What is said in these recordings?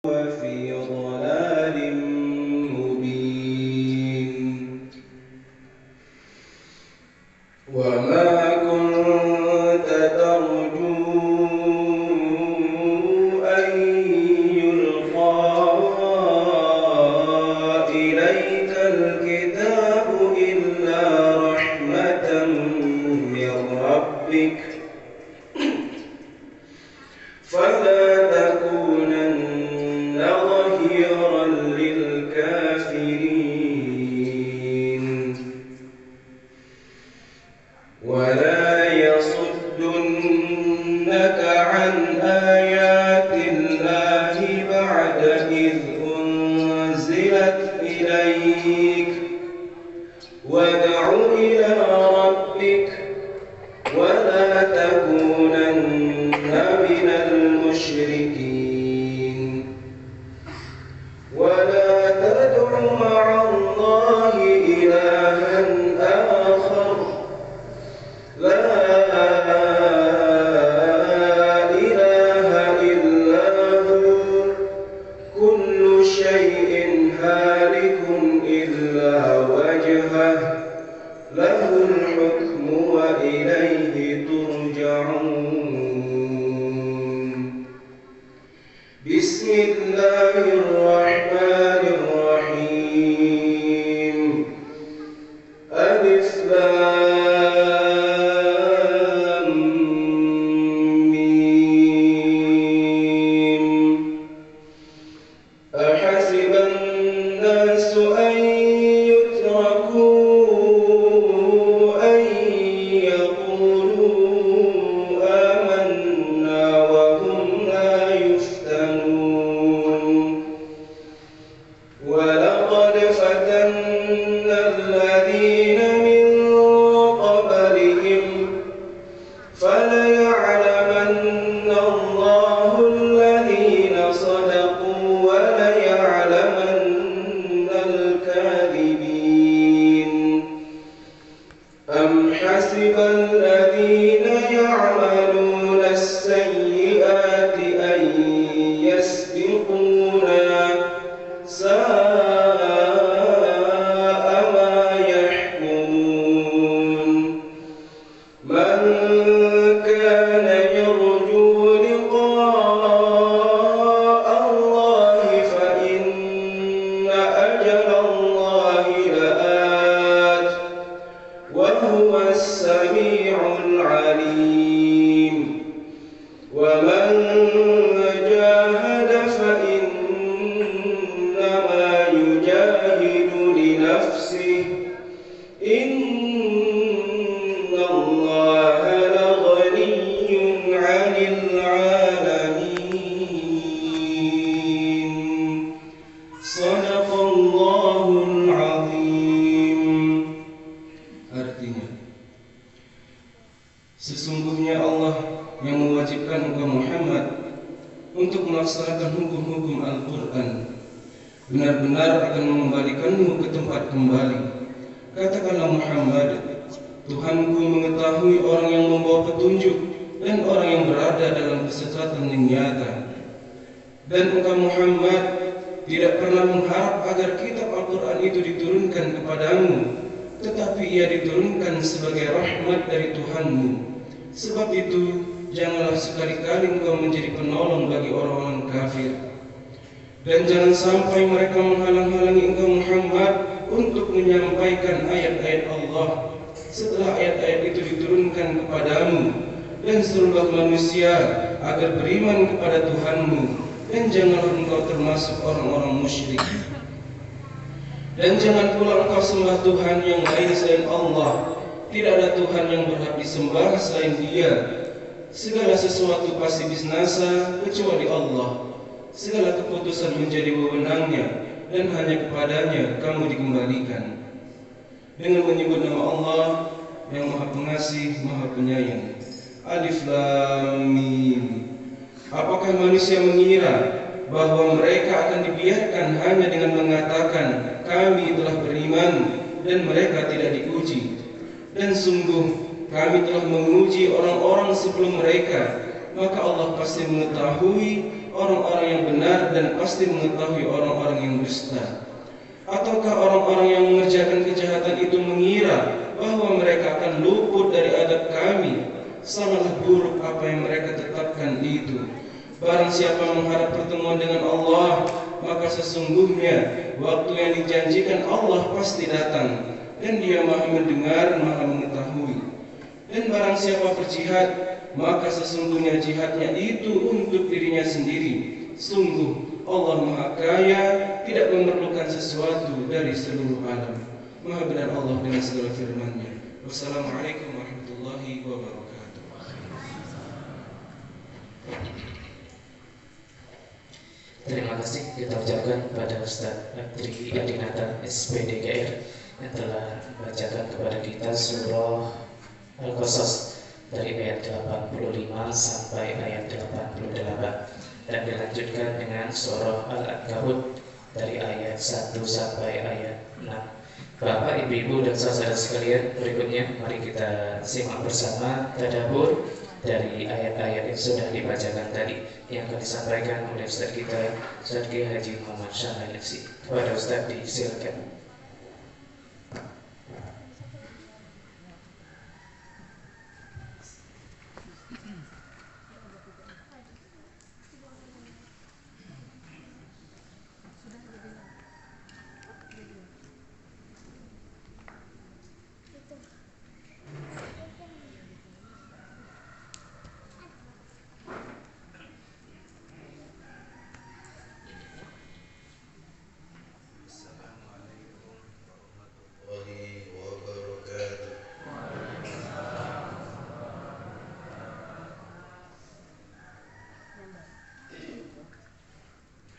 وفي ضلال مبين وما كنت ترجو أن يلقى إليك الكتاب إلا رحمة من ربك فلا تكونن ظهيرا للكافرين ولا يصدنك عن آيات الله بعد إذ أنزلت إليك وادع إلى ربك ولا تكونن من المشركين ولا تدع مع الله إلها آخر لا إله إلا هو كل شيء هالك إلا وجهه له الحكم وإليه ترجعون بسم الله الرحمن الرحيم ألف لام ميم أحسب الناس أن يتركوا أن يقولوا آمنا وهم لا يفتنون ولقد فتنا الذين من قبلهم فليعلمن الله الذين صدقوا وليعلمن الكاذبين أم حسب الذين يعملون السيئات أن يسبقونا ساء ما يحكمون من كان يرجو لقاء الله فإن أجل الله لآت وهو السميع العليم ومن جاهد فإنما يجاهد لنفسه إن الله لغني عن العالمين صدق الله العظيم. Artinya, sesungguhnya Allah yang mewajibkan engkau Muhammad untuk melaksanakan hukum-hukum Al-Quran benar-benar akan mengembalikanmu ke tempat kembali. Katakanlah Muhammad, Tuhanku mengetahui orang yang membawa petunjuk dan orang yang berada dalam kesesatan yang nyata. Dan engkau Muhammad tidak pernah mengharap agar kitab Al-Quran itu diturunkan kepadamu, tetapi ia diturunkan sebagai rahmat dari Tuhanmu. Sebab itu, janganlah sekali-kali engkau menjadi penolong bagi orang-orang kafir. Dan jangan sampai mereka menghalang-halangi engkau Muhammad untuk menyampaikan ayat-ayat Allah setelah ayat-ayat itu diturunkan kepadamu, dan seluruh manusia agar beriman kepada Tuhanmu. Dan janganlah engkau termasuk orang-orang musyrik. Dan jangan pula engkau sembah Tuhan yang lain selain Allah. Tidak ada Tuhan yang berhak disembah selain Dia. Segala sesuatu pasti binasa kecuali Allah. Segala keputusan menjadi wewenangnya, dan hanya kepadanya kamu dikembalikan. Dengan menyebut nama Allah yang Maha Pengasih, Maha Penyayang. Alif Lam Mim. Apakah manusia mengira bahwa mereka akan dibiarkan hanya dengan mengatakan kami telah beriman dan mereka tidak diuji? Dan sungguh kami telah menguji orang-orang sebelum mereka, maka Allah pasti mengetahui orang-orang yang benar dan pasti mengetahui orang-orang yang dusta. Ataukah orang-orang yang mengerjakan kejahatan itu mengira bahwa mereka akan luput dari adab kami? Sangatlah buruk apa yang mereka tetapkan itu. Barang siapa mengharap pertemuan dengan Allah, maka sesungguhnya waktu yang dijanjikan Allah pasti datang, dan Dia Maha mendengar, Maha mengetahui. Dan barang siapa berjihad, maka sesungguhnya jihadnya itu untuk dirinya sendiri. Sungguh Allah Maha Kaya, tidak memerlukan sesuatu dari seluruh alam. Maha benar Allah dengan segala firman-Nya. Wassalamualaikum warahmatullahi wabarakatuh. Terima kasih kita ucapkan kepada Ustaz Adri Adinata SPDKR yang telah membacakan kepada kita surah Al-Qasas dari ayat 85 sampai ayat 88, dan dilanjutkan dengan surah Al-Ankabut dari ayat 1 sampai ayat 6. Bapak, Ibu, dan saudara sekalian, berikutnya mari kita simak bersama tadabbur dari ayat-ayat yang sudah dibacakan tadi yang akan disampaikan oleh Ustaz kita, Ustaz Kiai Haji Muhammad Syamil Yasin. Kepada Ustaz disilakan.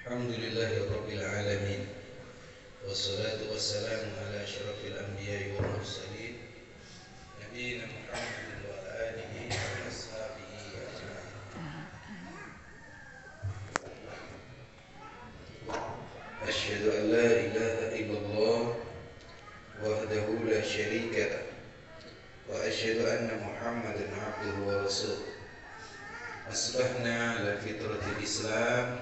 Alhamdulillahirabbil alamin. Wassalatu wassalamu ala asyrafil anbiya'i wal mursalin nabiyina Muhammadin wa ala alihi wa ashabihi ajma'in. Asyhadu an la ilaha illallah wahdahu la syarika lah wa asyhadu anna Muhammadan abduhu wa rasuluh. Asbahna ala fitratil Islam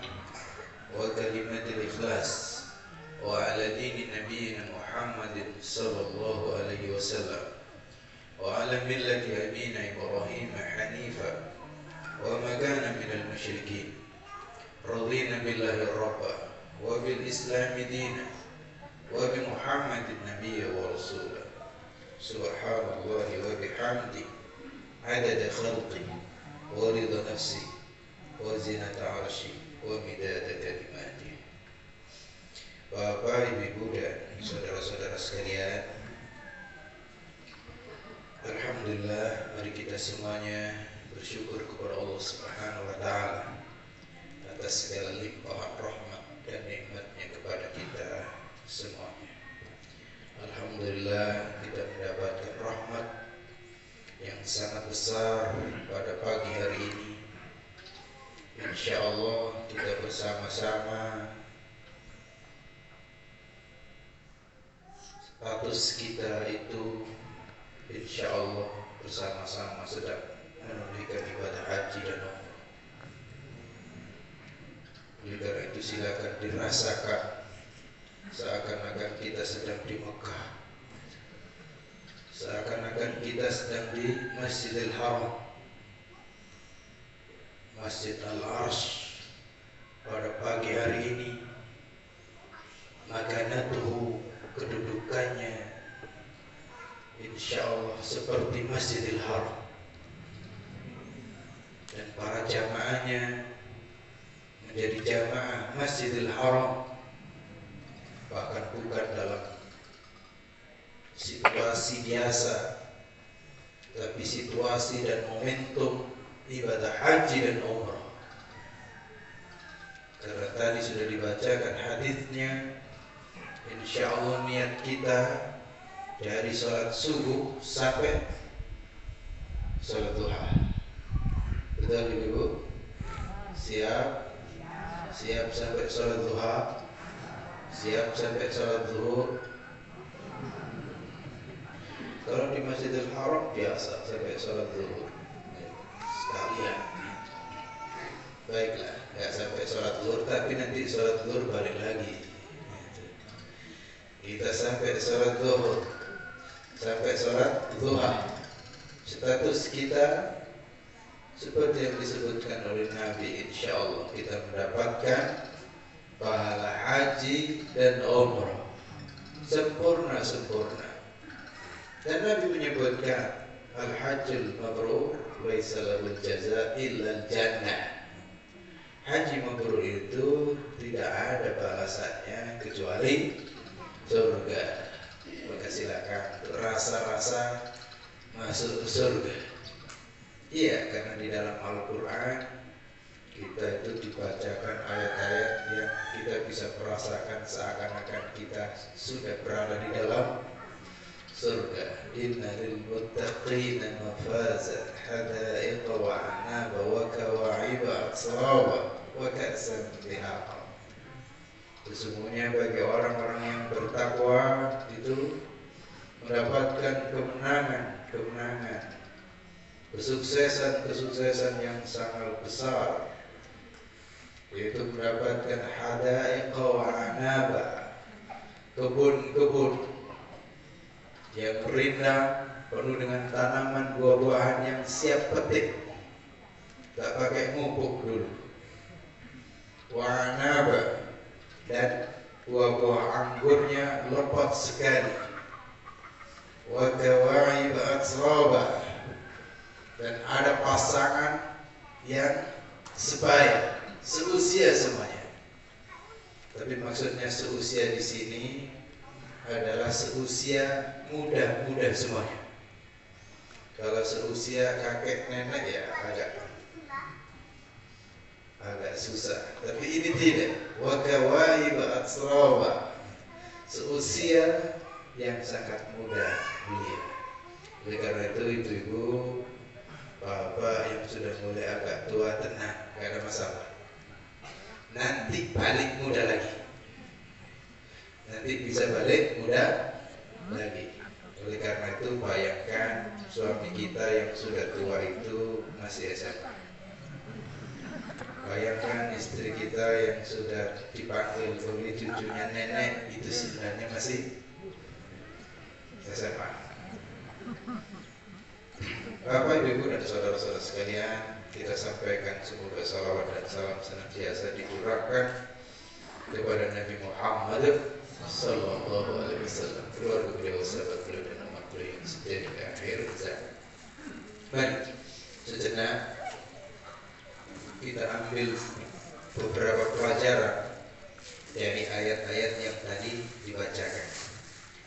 wa kalimatil ikhlas wa ala dini nabiyina Muhammadin sallallahu alaihi wasallam wa ala millati abina Ibrahim hanifa wa ma kana minal musyrikin. Radina billahi rabba wa bil islami dina wa bi Muhammadin nabiyya wa rasulah. Subhanallahi wa bihamdi adada khalqi wa rida nafsi wa zinata arshi wa midada kalimati. Bapak, Ibu, dan saudara-saudara sekalian, alhamdulillah, mari kita semuanya bersyukur kepada Allah Subhanahu wa taala atas segala limpahan rahmat dan nikmatnya kepada kita semuanya. Alhamdulillah, kita mendapatkan rahmat yang sangat besar pada pagi hari ini. Insya Allah kita bersama-sama, status kita itu insya Allah bersama-sama sedang menunaikan ibadah haji dan umrah. Oleh karena itu silakan dirasakan seakan-akan kita sedang di Mekah, seakan-akan kita sedang di Masjidil Haram, Masjid Al-Arsh pada pagi hari ini. Makanatuhu, kedudukannya insya Allah seperti Masjidil Haram, dan para jamaahnya menjadi jamaah Masjidil Haram, bahkan bukan dalam situasi biasa, tapi situasi dan momentum ibadah haji dan umrah. Karena tadi sudah dibacakan hadisnya, insya Allah niat kita dari sholat subuh sampai sholat duha. Betul Ibu? Siap? Siap sampai sholat duha? Siap sampai sholat zuhur? Kalau di Masjidil Haram biasa sampai sholat zuhur sekalian. Baiklah. nggak sampai sholat zuhur, tapi nanti sholat zuhur balik lagi. Kita sampai sholat zuhur, sampai sholat duha, status kita seperti yang disebutkan oleh Nabi, insya Allah kita mendapatkan pahala haji dan umrah sempurna. Dan Nabi menyebutkan al-hajjul mabrur laisa lahul jazaa illa al-jannah. Haji mabrur itu tidak ada balasannya kecuali surga. Maka silakan untuk rasa-rasa masuk surga. Iya, karena di dalam Al-Quran kita itu dibacakan ayat-ayat yang kita bisa merasakan seakan-akan kita sudah berada di dalam surga. Inna lil muttaqina mafaza hadaiqa wa anaba wa kawa'iba atsraba wa ka'san dihaqa. Sesungguhnya bagi orang-orang yang bertakwa itu mendapatkan kemenangan, kesuksesan yang sangat besar, yaitu mendapatkan hadaiqa wa anaba, kebun-kebun yang rindang penuh dengan tanaman buah-buahan yang siap petik, tak pakai mupuk dulu. Wa anaba, dan buah-buah anggurnya lebat sekali. Wa kawa'iba atsraba, dan ada pasangan yang sebaya, seusia semuanya. Tapi maksudnya seusia di sini adalah seusia muda semuanya. Kalau seusia kakek nenek ya agak susah. Tapi ini tidak. Wa kawa'iba atsraba, seusia yang sangat muda belia. Oleh karena itu ibu-ibu, bapak yang sudah mulai agak tua, tenang, gak ada masalah. Nanti balik muda lagi. Nanti bisa balik muda lagi. Oleh karena itu bayangkan suami kita yang sudah tua itu masih SMA. Bayangkan istri kita yang sudah dipanggil oleh cucunya nenek itu sebenarnya masih SMA. Bapak, Ibu, dan saudara-saudara sekalian, kita sampaikan semoga salawat dan salam senantiasa dicurahkan kepada Nabi Muhammad Sallallahu Alaihi Wasallam, keluarga beliau, sahabat beliau, dan umat beliau yang setia hingga akhir zaman. Mari sejenak kita ambil beberapa pelajaran dari ayat-ayat yang tadi dibacakan.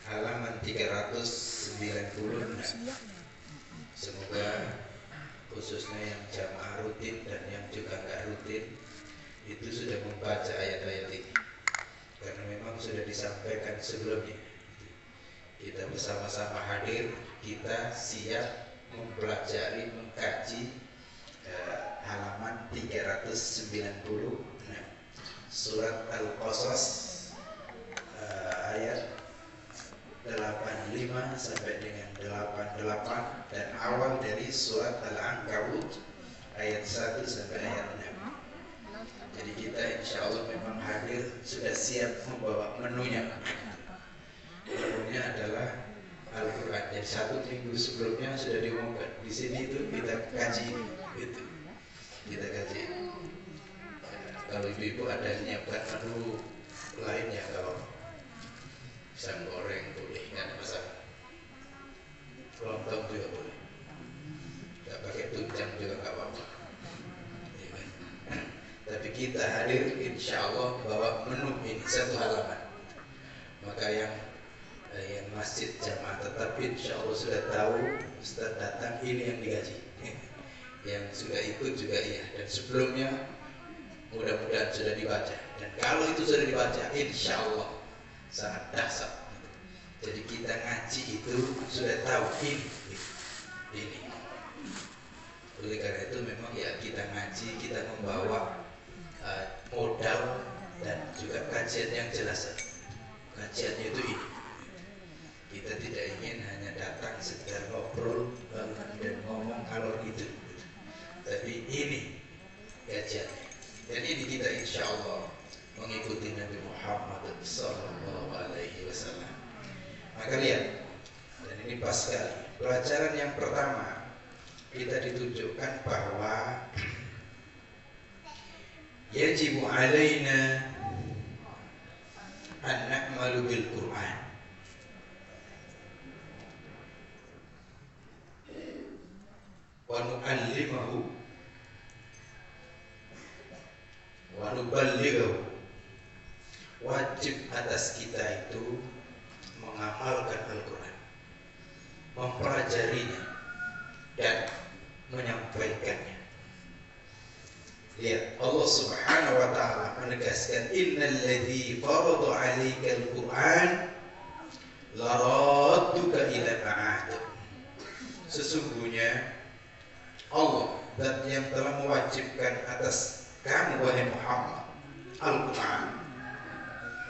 Halaman 396. Semoga khususnya yang jamaah rutin dan yang juga nggak rutin itu sudah membaca ayat-ayat ini, karena memang sudah disampaikan sebelumnya. Kita bersama-sama hadir, kita siap mempelajari, mengkaji halaman 396 surat Al-Qasas, ayat 85 sampai dengan 88, dan awal dari surat Al-Ankabut ayat 1 sampai ayat 6. Jadi kita insya Allah memang hadir, sudah siap membawa menunya. Menunya adalah Al-Quran. Jadi 1 minggu sebelumnya sudah diumumkan. Di sini itu kita kaji, gitu. Kita kaji. Kalau ibu-ibu ada menyiapkan menu lainnya, kalau pisang goreng boleh, nggak ada masalah. Lontong juga boleh. Nggak pakai tunjang juga nggak apa-apa. Tapi kita hadir insya Allah bawa menu ini 1 halaman. Maka yang masjid jamaah tetap insya Allah sudah tahu Ustaz datang, ini yang digaji. Yang sudah ikut juga iya. Dan sebelumnya mudah-mudahan sudah dibaca. Dan kalau itu sudah dibaca insya Allah sangat dahsyat. Jadi kita ngaji itu sudah tahu ini. Oleh karena itu memang ya kita ngaji, kita membawa modal dan juga kajian yang jelas. Kajiannya itu ini. Kita tidak ingin hanya datang sekedar ngobrol dan ngomong alor itu, tapi ini kajiannya. Dan ini mengikuti Nabi Muhammad sallallahu alaihi wasallam. Maka lihat, dan ini pas sekali. Pelajaran yang pertama, kita ditunjukkan bahwa yajibu alaina an na'malu bil Qur'an. Wa nu'allimahu wa nuballighahu. Wajib atas kita itu mengamalkan Al-Quran, mempelajarinya dan menyampaikannya. Lihat, Allah Subhanahu wa ta'ala menegaskan, innal ladzi farada 'alaikal Qur'an laradduka ila ma'ad. Sesungguhnya Allah, zat yang telah mewajibkan atas kamu wahai Muhammad Al-Quran,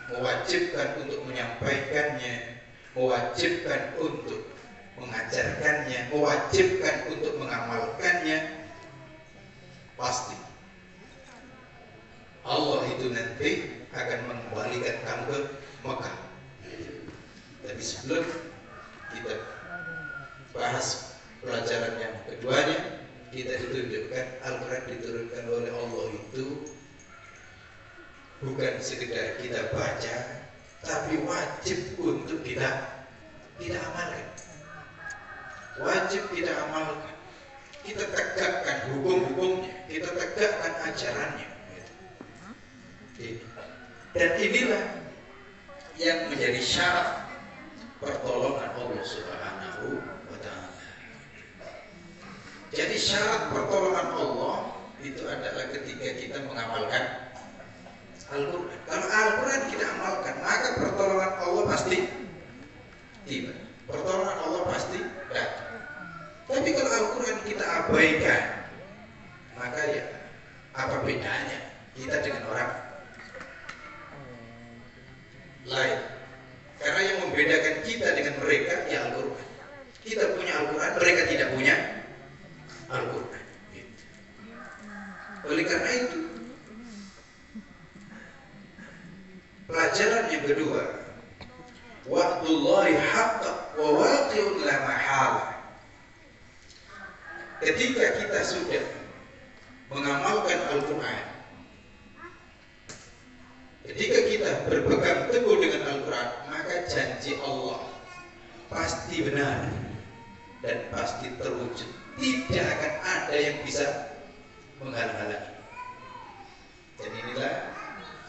mewajibkan untuk menyampaikannya, mewajibkan untuk mengajarkannya, mewajibkan untuk mengamalkannya. Pasti Allah itu nanti akan mengembalikan kamu ke Mekah. Tapi sebelum kita bahas pelajaran yang keduanya, kita ditunjukkan Al-Quran diturunkan oleh Allah itu bukan sekedar kita baca, tapi wajib untuk kita amalkan. Wajib kita amalkan. Kita tegakkan hukum-hukumnya, kita tegakkan ajarannya. Dan inilah yang menjadi syarat pertolongan Allah Subhanahu wa ta'ala. Jadi syarat pertolongan Allah itu adalah ketika kita mengamalkan Al-Quran. Kalau Al-Quran kita amalkan, maka pertolongan Allah pasti tiba. Pertolongan Allah pasti datang. Tapi kalau Al-Quran kita abaikan, maka ya apa bedanya kita dengan orang lain? Karena yang membedakan kita dengan mereka ya Al-Quran. Kita punya Al-Quran, mereka tidak punya Al-Quran. Oleh karena itu, pelajaran yang kedua, wa'dullahi haqqa wa waqi'un la mahala. Ketika kita sudah mengamalkan Al-Quran, ketika kita berpegang teguh dengan Al-Quran, maka janji Allah pasti benar dan pasti terwujud. Tidak akan ada yang bisa menghalang-halangi. Dan inilah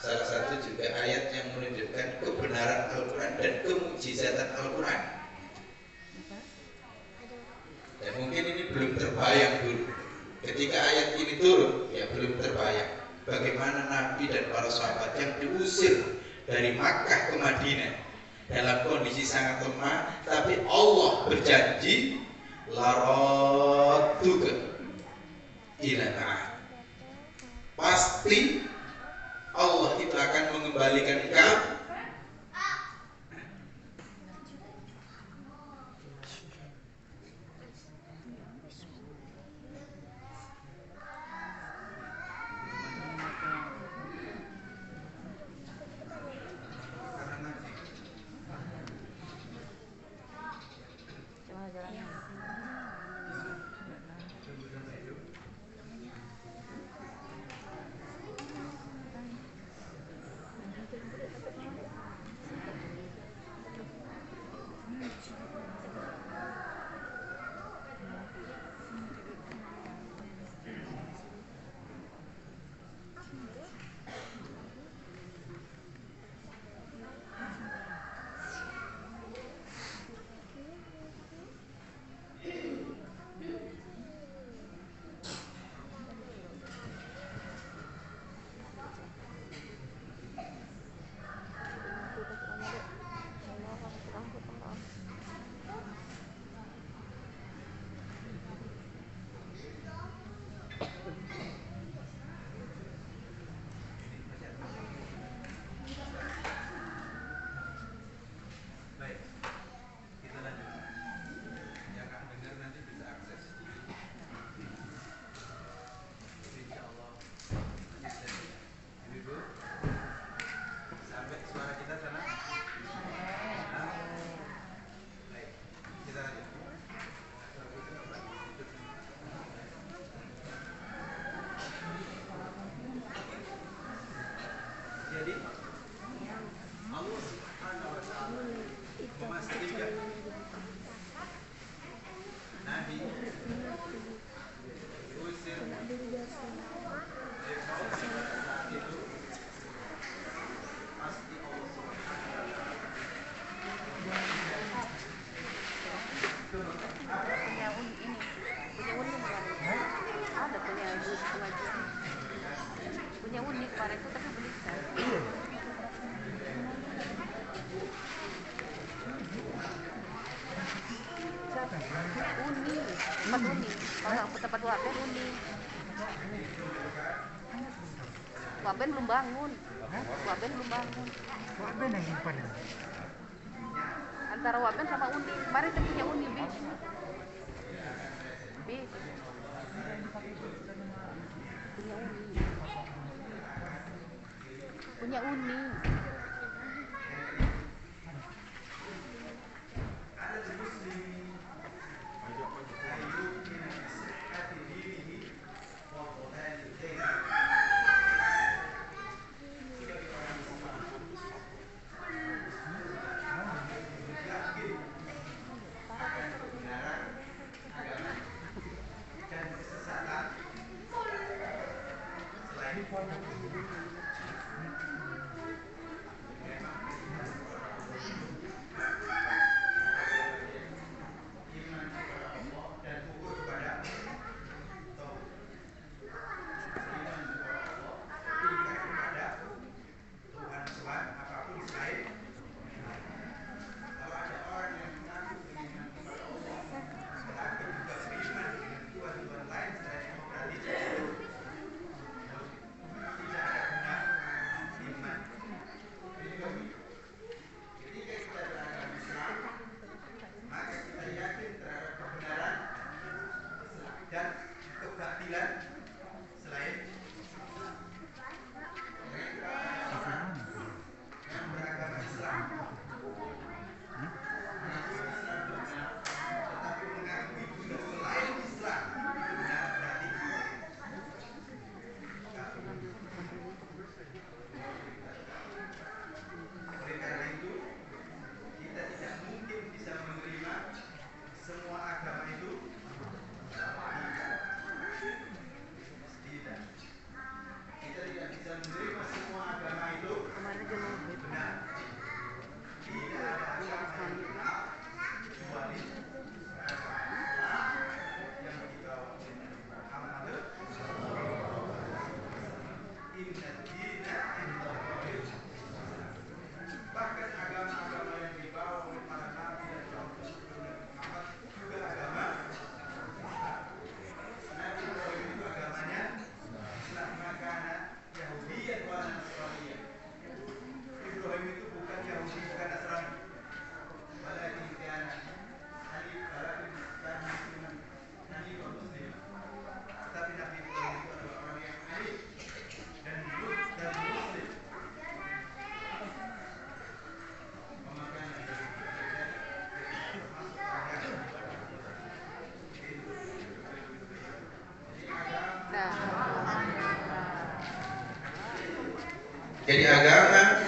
salah satu juga ayat yang menunjukkan kebenaran Al-Quran dan kemukjizatan Al-Quran. Dan mungkin ini belum terbayang dulu. Ketika ayat ini turun, ya belum terbayang bagaimana Nabi dan para sahabat yang diusir dari Makkah ke Madinah dalam kondisi sangat lemah, tapi Allah berjanji laradduka ila ma'ad. Pasti Allah itu akan mengembalikan kamu Jadi Allah Subhanahu wa taala memastikan Nabi diusir dari kaum saat itu pasti Allah Subhanahu wa taala punya ini punya uni kemarin ada punya pengajian punya uni kemarin itu tapi beli uni tempat uni kalau tempat wapen uni wapen belum bangun Waben yang simpan. antara wapen sama uni kemarin saya punya uni B punya uni Jadi agama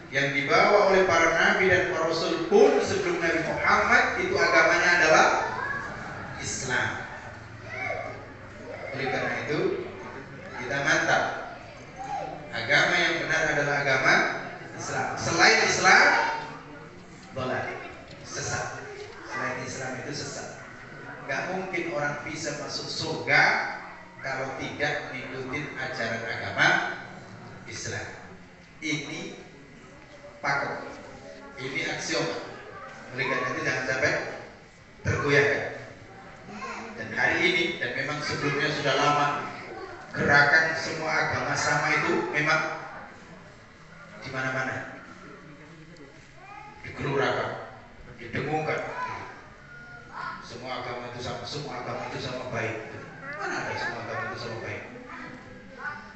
yang dibawa oleh para nabi dan para rasul pun sebelum Nabi Muhammad itu agamanya adalah Islam. Oleh karena itu kita mantap, agama yang benar adalah agama Islam. Selain Islam, dolak, sesat. Selain Islam itu sesat. Gak mungkin orang bisa masuk surga kalau tidak mengikuti ajaran agama Islam. Ini pakem, ini aksioma. Oleh karena itu jangan sampai tergoyahkan. Dan hari ini dan memang sebelumnya sudah lama gerakan semua agama sama itu memang di mana-mana digelurakan, didengungkan. Semua agama itu sama baik. Mana ada semua agama itu sama baik?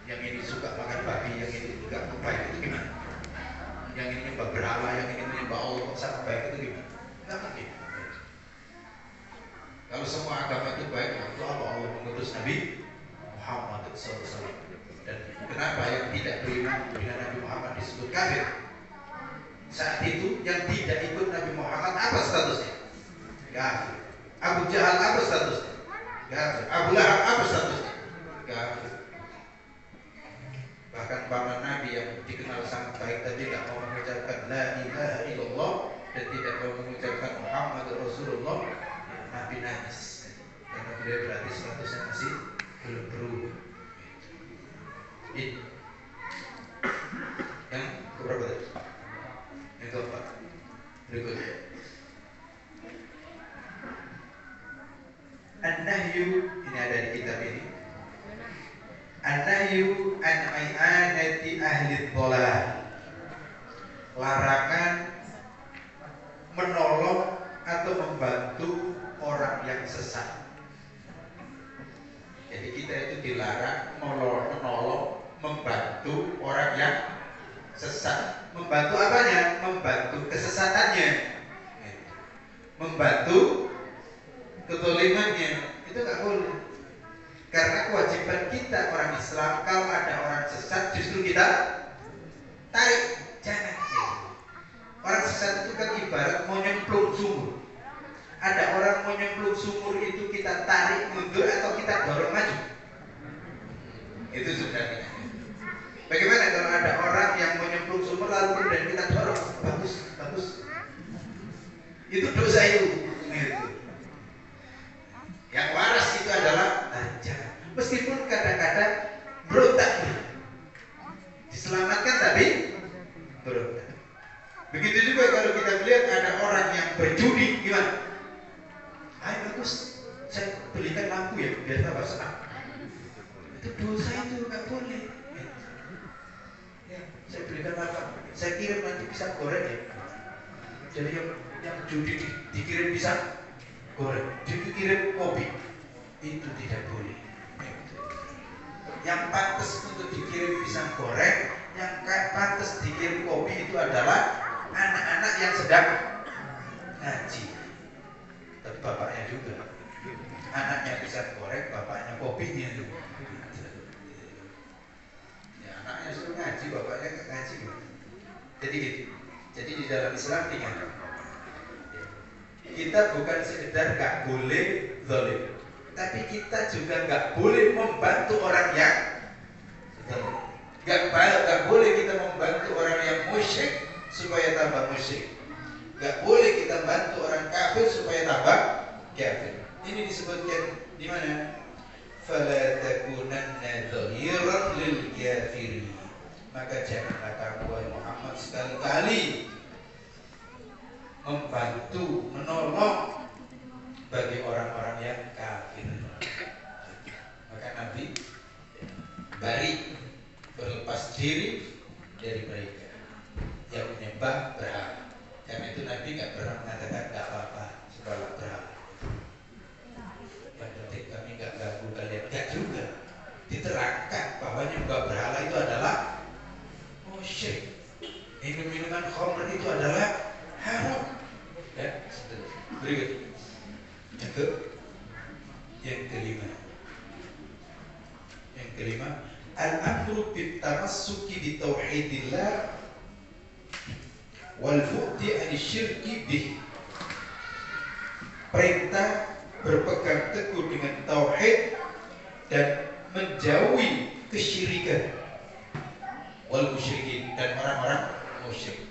Yang ini suka makan babi, yang ini enggak baik, itu gimana? Yang ini nyembah berhala, yang ini menyembah Allah sama baik, itu gimana? Enggak mungkin. Kalau semua agama itu baik, itu apa Allah mengutus Nabi Muhammad SAW? Dan kenapa yang tidak beriman dengan Nabi Muhammad disebut kafir. Saat itu yang tidak ikut Nabi Muhammad apa statusnya? Kafir. Abu Jahal apa statusnya? Kafir. Abu Lahab apa statusnya? Kafir. Bahkan paman Nabi yang dikenal sangat baik dan tidak mau mengucapkan la ilaha illallah dan tidak mau mengucapkan Muhammad Rasulullah, ya, Nabi nangis karena beliau berarti statusnya masih belum berubah. Ini yang keberapa tadi? Yang keempat. Berikutnya. An-nahyu, ini ada di kitab ini. An-nahyu an i'anati ahli dhalal. Larangan menolong atau membantu orang yang sesat. Jadi kita itu dilarang menolong, membantu orang yang sesat. Membantu apanya? Membantu kesesatannya, membantu ketolimannya. Itu nggak boleh. Karena kewajiban kita orang Islam, kalau ada orang sesat justru kita tarik, jangan. Orang sesat itu kan ibarat mau nyemplung sumur. Ada orang mau nyemplung sumur itu kita tarik mundur atau kita dorong maju. Itu sebenarnya. Bagaimana kalau ada orang yang mau nyemplung sumur lalu kemudian kita dorong, bagus. Itu dosa itu. Gitu. Yang waras itu adalah jangan. Meskipun kadang-kadang berontak, diselamatkan tapi berontak. Begitu juga kalau kita melihat ada orang yang berjudi, gimana? Ayo bagus, saya belikan lampu ya biar tambah senang. Itu dosa itu nggak boleh. Ya, saya belikan lampu, saya kirim nanti pisang goreng ya. Jadi yang judi dikirim pisang goreng, dikirim kopi, itu tidak boleh. Yang pantas untuk dikirim pisang goreng, yang pantas dikirim kopi itu adalah anak-anak yang sedang ngaji. Tapi bapaknya juga, anaknya pisang goreng, bapaknya kopinya itu. Ya, anaknya suruh ngaji, bapaknya nggak ngaji. Jadi gitu. Jadi di dalam Islam ingat, kita bukan sekedar nggak boleh zalim, tapi kita juga nggak boleh membantu orang yang zalim. Nggak boleh kita membantu orang yang musyrik supaya tambah musyrik. Nggak boleh kita bantu orang kafir supaya tambah kafir. Ini disebutkan di mana? Fala takunanna dhahiran lil kafirin. Maka janganlah kamu wahai Muhammad sekali-kali membantu, menolong bagi orang-orang yang kafir. Maka Nabi berlepas diri dari mereka yang menyembah berhala. Karena itu Nabi nggak pernah mengatakan nggak apa-apa sembahlah berhala. Yang penting kami nggak ganggu kalian. Nggak juga. Diterangkan bahwa menyembah berhala itu adalah musyrik. Minum-minuman khamr itu adalah haram. Ya, berikut. Yang kelima, al-amru bit tamassuki bi tauhidillah wal bu'di 'ani syirki bih. Perintah berpegang teguh dengan tauhid dan menjauhi kesyirikan wal musyrikin dan orang-orang musyrik.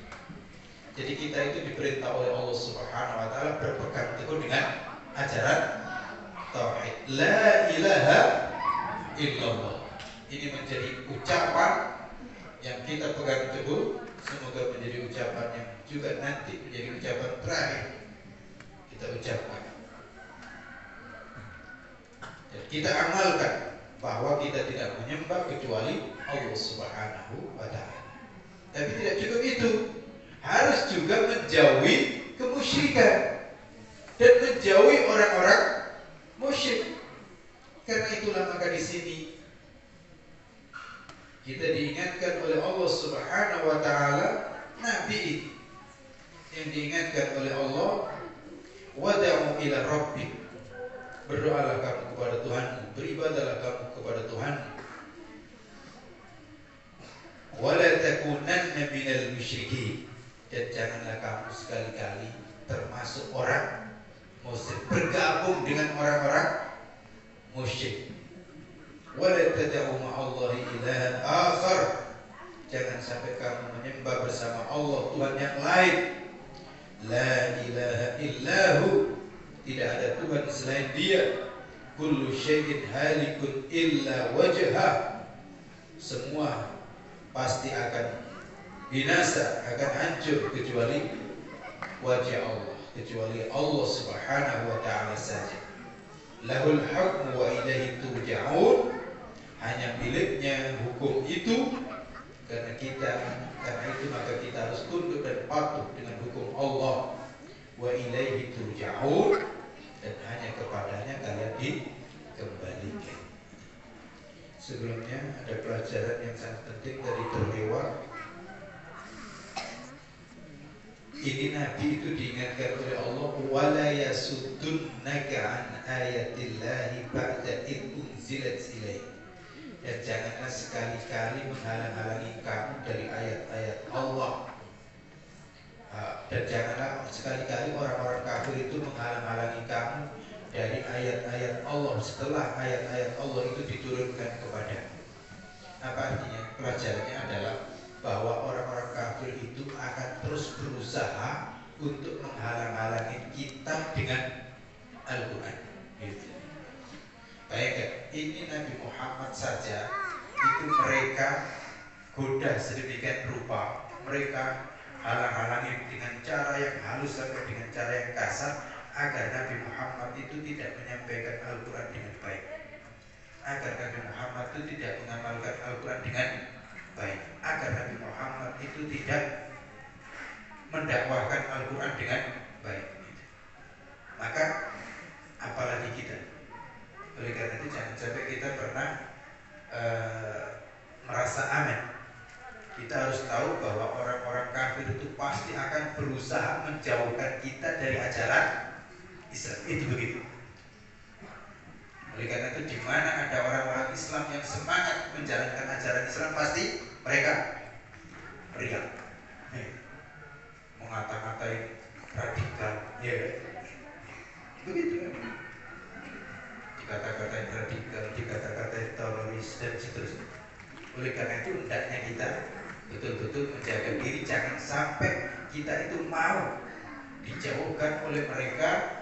Jadi kita itu diperintah oleh Allah Subhanahu wa taala berpegang teguh dengan ajaran tauhid. La ilaha illallah. Ini menjadi ucapan yang kita pegang teguh. Semoga menjadi ucapan yang juga nanti menjadi ucapan terakhir kita ucapkan. Dan kita amalkan bahwa kita tidak menyembah kecuali Allah Subhanahu wa taala. Tapi tidak cukup itu, harus juga menjauhi kemusyrikan dan menjauhi orang-orang musyrik. Karena itulah maka di sini kita diingatkan oleh Allah Subhanahu wa taala, Nabi yang diingatkan oleh Allah, wad'u ila rabbik. Berdoalah kamu kepada Tuhanmu, beribadahlah kamu kepada Tuhanmu. Wala takunanna takunanna minal musyrikin, dan janganlah kamu sekali-kali termasuk orang musyrik, bergabung dengan orang-orang musyrik. Wala tad'u ma'allahi ilahan akhar, jangan sampai kamu menyembah bersama Allah Tuhan yang lain. La ilaha illahu, tidak ada Tuhan selain Dia. Kullu syai'in halikun illa wajhah, semua pasti akan binasa, akan hancur kecuali wajah Allah, kecuali Allah Subhanahu wa ta'ala saja. Lahul hukmu wa ilaihi turja'un, hanya miliknya hukum itu. Karena itu maka kita harus tunduk dan patuh dengan hukum Allah. Wa ilaihi turja'un, dan hanya kepadanya kalian dikembalikan. Sebelumnya ada pelajaran yang sangat penting dari terlewat. Ini Nabi itu diingatkan oleh Allah, wala yasuddunaka an ayatillahi ba'da id unzilat ilaik, dan janganlah sekali-kali menghalang-halangi kamu dari ayat-ayat Allah. Dan janganlah sekali-kali orang-orang kafir itu menghalang-halangi kamu dari ayat-ayat Allah setelah ayat-ayat Allah itu diturunkan kepada. Apa artinya? Pelajarannya adalah bahwa orang-orang kafir itu akan terus berusaha untuk menghalang-halangi kita dengan Al-Quran. Gitu. Baik, ini Nabi Muhammad saja itu mereka goda sedemikian rupa, mereka halang-halangi dengan cara yang halus sampai dengan cara yang kasar, agar Nabi Muhammad itu tidak menyampaikan Al-Quran dengan baik, agar Nabi Muhammad itu tidak mengamalkan Al-Quran dengan baik, agar Nabi Muhammad itu tidak mendakwahkan Al-Quran dengan baik. Maka apalagi kita. Oleh karena itu jangan sampai kita pernah merasa aman. Kita harus tahu bahwa orang-orang kafir itu pasti akan berusaha menjauhkan kita dari ajaran Islam. Itu begitu. Oleh karena itu di mana ada orang-orang Islam yang semangat menjalankan ajaran Islam, pasti mereka riak, mengata-ngatai radikal, ya begitu. Dikata-katai radikal, dikata-katai teroris dan seterusnya. Oleh karena itu hendaknya kita betul-betul menjaga diri, jangan sampai kita itu mau dijauhkan oleh mereka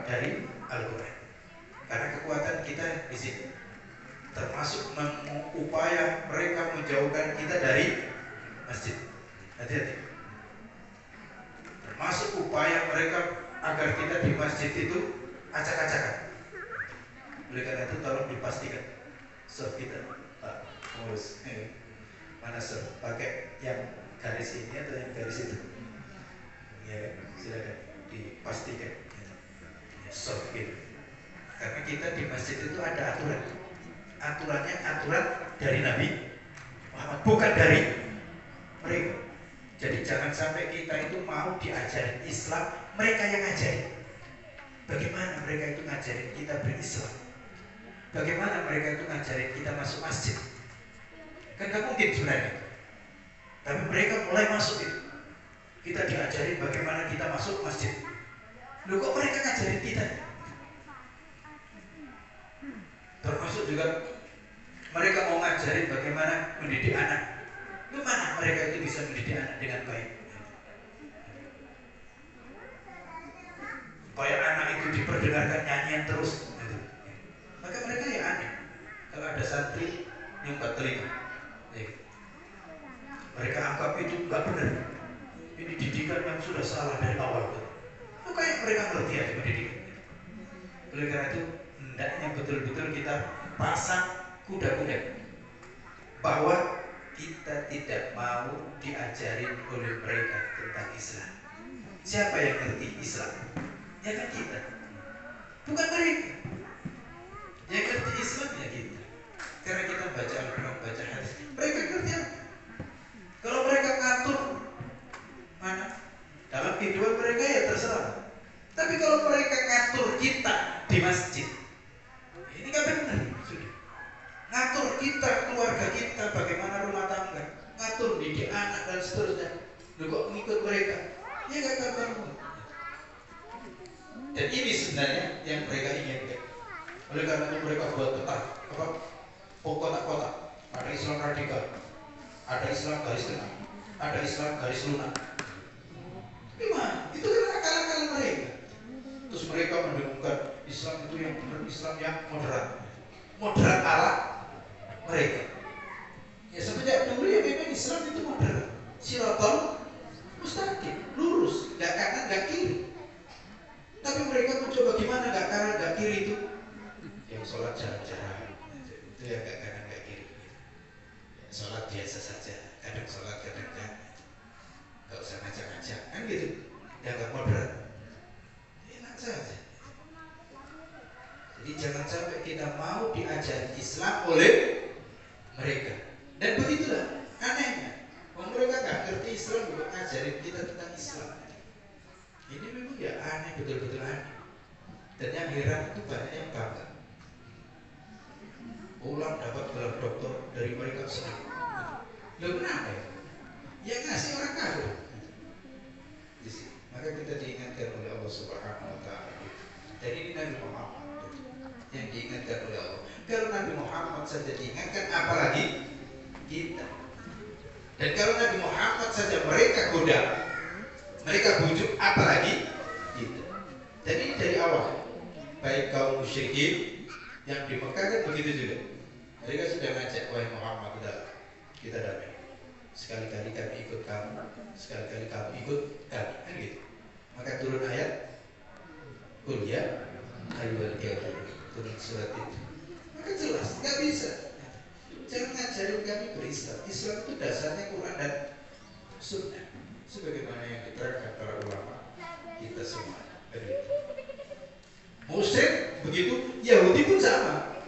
dari Al-Quran. Karena kekuatan kita di sini, termasuk upaya mereka menjauhkan kita dari masjid. Hati-hati. Termasuk upaya mereka agar kita di masjid itu acak-acakan. Oleh karena itu tolong dipastikan surf kita, Pak Pengurus, mana surf, pakai yang garis ini atau yang garis itu? Ya, silakan dipastikan surf kita. Karena kita di masjid itu ada aturan. Aturannya aturan dari Nabi Muhammad, bukan dari mereka. Jadi jangan sampai kita itu mau diajarin Islam, mereka yang ngajarin. Bagaimana mereka itu ngajarin kita berislam? Bagaimana mereka itu ngajarin kita masuk masjid? Kan gak mungkin sebenarnya. Tapi mereka mulai masuk itu. Kita diajarin bagaimana kita masuk masjid. Loh, kok mereka ngajarin kita? Termasuk juga mereka mau ngajarin bagaimana mendidik anak. Bagaimana mereka itu bisa mendidik anak dengan baik? Supaya anak itu diperdengarkan nyanyian terus. Maka mereka ya aneh. Kalau ada santri nyumbat telinga, mereka anggap itu nggak benar. Ini didikan yang sudah salah dari awal. Itu kayak mereka ngerti aja pendidikan. Oleh karena itu hendaknya betul-betul kita pasang kuda-kuda bahwa kita tidak mau diajarin oleh mereka tentang Islam. Siapa yang ngerti Islam? Ya kan kita, bukan mereka. Yang ngerti Islam ya kita. Karena kita baca Al-Quran, baca hadis. Mereka ngerti apa? Kalau mereka ngatur mana dalam kehidupan mereka ya terserah. Tapi kalau mereka ngatur kita di masjid, ini kan benar. Sudah. Ngatur kita, keluarga kita, bagaimana rumah tangga, ngatur ngatur didik anak dan seterusnya, lu kok ngikut mereka? Ya gak kabar. Dan ini sebenarnya yang mereka inginkan. Oleh karena itu mereka buat peta, kotak-kotak. Ada Islam radikal, ada Islam garis tengah, ada Islam garis lunak. Gimana? Itu kan akal-akal mereka. Terus mereka mendengungkan Islam itu yang benar, Islam yang moderat ala mereka. Ya semenjak dulu ya memang Islam itu moderat, siratal mustaqim, lurus, gak kanan gak kiri. Tapi mereka mencoba gimana gak kanan gak kiri itu, yang sholat jarang-jarang, itu yang gak kanan gak kiri. Ya, sholat biasa saja, kadang sholat kadang gak usah ngajak-ngajak kan gitu, yang gak moderat, enak saja. Jadi jangan sampai kita mau diajari Islam oleh mereka. Dan begitulah anehnya, mereka gak ngerti Islam juga ngajarin kita tentang Islam. Ini memang ya aneh, betul-betul aneh. Dan yang heran itu banyak yang bangga. Ulang dapat gelar doktor dari mereka sendiri. Loh kenapa ya? Yang ngasih orang kafir. Maka kita diingatkan oleh Allah Subhanahu wa Ta'ala. Dan ini Nabi Muhammad yang diingatkan oleh Allah. Kalau Nabi Muhammad saja diingatkan, apalagi kita. Dan kalau Nabi Muhammad saja mereka goda, mereka bujuk, apalagi kita. Jadi ini dari awal, baik kaum musyrikin yang di Mekah kan begitu juga. Mereka sudah ngajak, wahai Muhammad, udah kita damai. Sekali-kali kami ikut kamu, sekali-kali kamu ikut kami, kan gitu. Maka turun ayat, Qul ya ayyuhal kafirun, turun surat itu. Maka jelas, nggak bisa. Jangan ngajarin kami berislam. Islam itu dasarnya Quran dan Sunnah, sebagaimana yang diterangkan para ulama kita semua. Musyrik begitu, Yahudi pun sama.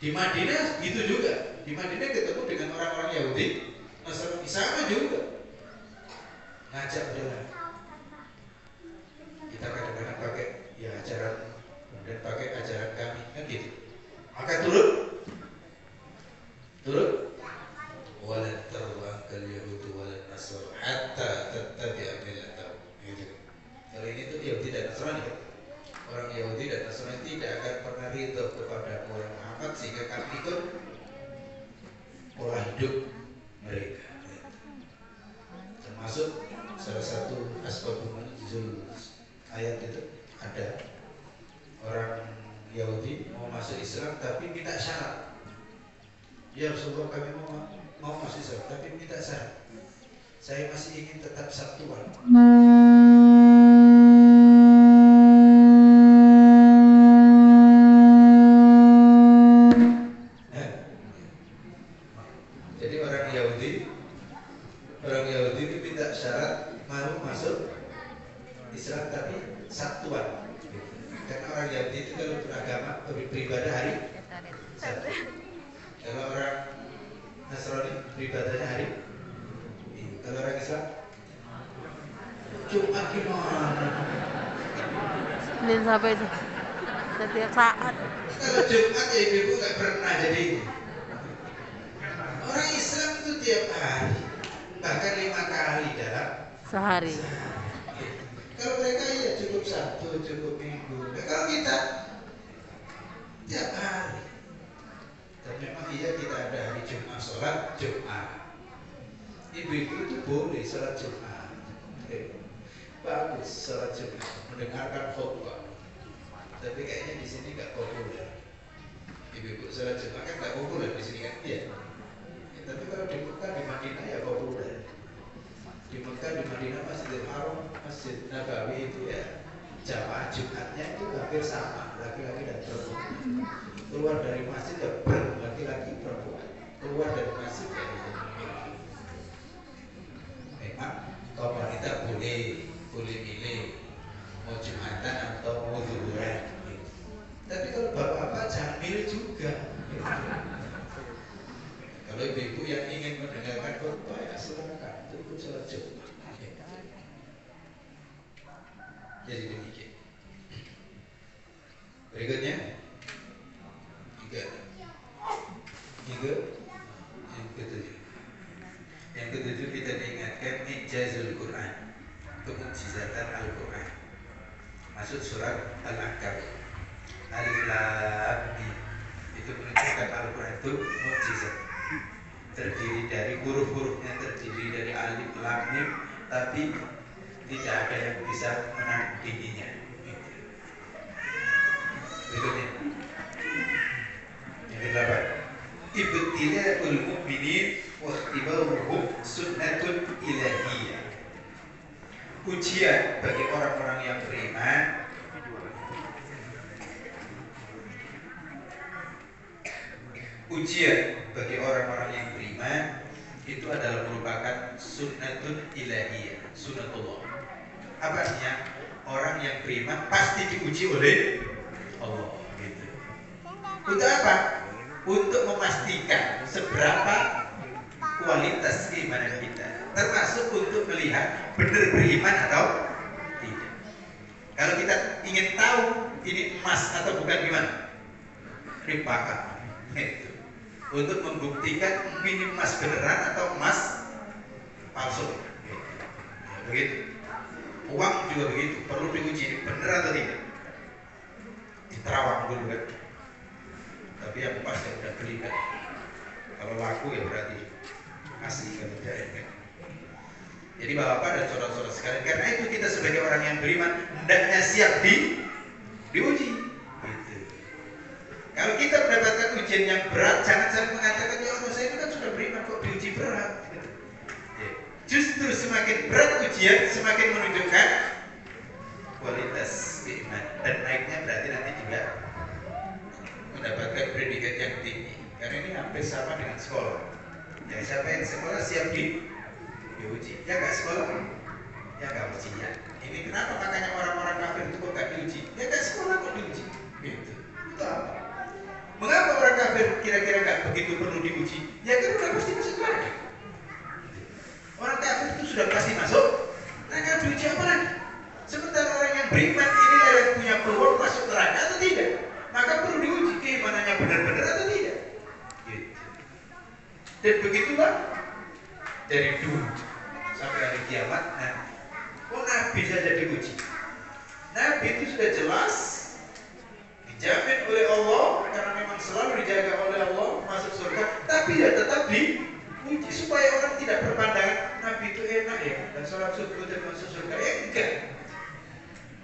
Di Madinah gitu juga. Di Madinah ketemu dengan orang-orang Yahudi, Nasrani sama juga. Ngajak jalan. Kita kadang-kadang pakai ya ajaran dan pakai ajaran kami kan gitu. Maka turun walan tarwaqal yahudu walan nasr hatta tattabi'a millatahum. Gitu. Kalau ini tuh Yahudi dan Nasrani kan. Orang Yahudi dan Nasrani tidak akan pernah ridho kepada orang Muhammad sehingga akan ikut pola hidup mereka. Termasuk salah satu asbabun nuzul ayat itu ada orang Yahudi mau masuk Islam tapi minta syarat. Ya Rasulullah, kami mau masuk Islam tapi minta syarat. Saya masih ingin tetap Sabtuan. Jadi orang Yahudi itu minta syarat mau masuk Islam tapi Sabtuan. Karena orang Yahudi itu kalau beragama beribadah hari Sabtu. Kalau orang Nasrani beribadahnya hari Minggu. Kalau orang Islam Jumat gimana? Senin sampai setiap saat. Kalau Jumat ya ibu nggak pernah jadi. Orang Islam itu tiap hari, bahkan 5 kali dalam Sehari. Kalau mereka ya cukup Sabtu, cukup Minggu. Nah, kalau kita tiap hari. Dan memang iya kita ada hari Jumat, sholat Jumat. Ibu-ibu itu boleh sholat Jumat. Bagus sholat Jumat, mendengarkan khutbah. Tapi kayaknya di sini nggak populer. Ibu-ibu sholat Jumat kan nggak populer di sini kan? Iya. Ya, tapi kalau di Mekah, di Madinah ya populer. Di Mekah, di Madinah, Masjidil Haram, Masjid Nabawi itu ya jamaah Jumatnya itu hampir sama, laki-laki dan perempuan. Keluar dari masjid ya laki-laki perempuan. Keluar dari masjid ya memang kaum wanita boleh milih mau Jumatan atau mau zuhuran. Tapi kalau bapak-bapak jangan milih juga. Kalau ibu-ibu yang ingin mendengarkan khutbah ya silakan ikut sholat Jumat. Jadi demikian. Berikutnya tiga yang ketujuh. mu'jizatan Al-Quran. Masuk surat Al-Ahqaf. Alif Lam Mim. Itu menunjukkan Al-Quran itu mukjizat. Terdiri dari huruf-hurufnya, terdiri dari alif lam mim, tapi tidak ada yang bisa menandinginya. Berikutnya yang ke-8, ibtila'ul mu'minin wa ikhtibaruhum sunnatun ilahiyah. Ujian bagi orang-orang yang beriman itu adalah merupakan sunnatun ilahiyah, sunnatullah. Apa artinya? Orang yang beriman pasti diuji oleh Allah. Gitu. Untuk apa? Untuk memastikan seberapa kualitas keimanan kita, termasuk untuk melihat benar beriman atau tidak. Kalau kita ingin tahu ini emas atau bukan, gimana? Ripakan. Itu untuk membuktikan ini emas beneran atau emas palsu. Begitu. Uang juga begitu, perlu diuji bener atau tidak. Diterawang dulu kan. Tapi yang pas yang udah beli kan. Kalau laku ya berarti asli kan, tidak kan. Jadi bapak dan saudara-saudara sekalian, karena itu kita sebagai orang yang beriman hendaknya siap diuji. Kalau kita mendapatkan ujian yang berat, jangan mengatakan, ya Allah, saya itu kan sudah beriman kok diuji berat. Justru semakin berat ujian, semakin menunjukkan kualitas keimanan, dan naiknya berarti nanti juga mendapatkan predikat yang tinggi. Karena ini hampir sama dengan sekolah. Yang siapa yang sekolah siap diuji, ya nggak sekolah, ya nggak ujian. Ini kenapa makanya orang-orang kafir itu kok nggak diuji? Ya nggak sekolah kok diuji. Gitu. Itu apa? Mengapa orang kafir kira-kira nggak begitu perlu diuji? Ya kan udah pasti masuk neraka. Orang kafir itu sudah pasti masuk, neraka diuji apa lagi? Sementara orang yang beriman inilah yang punya peluang masuk neraka atau tidak. Maka perlu diuji keimanannya benar-benar atau tidak. Gitu. Dan begitulah dari dulu sampai hari kiamat. Nah, Nabi saja diuji. Nabi itu sudah jelas dijamin oleh Allah, karena memang selalu dijaga oleh Allah masuk surga, tapi ya tetap diuji supaya orang tidak berpandangan Nabi itu enak ya, dan sholat subuh dan masuk surga. Ya enggak.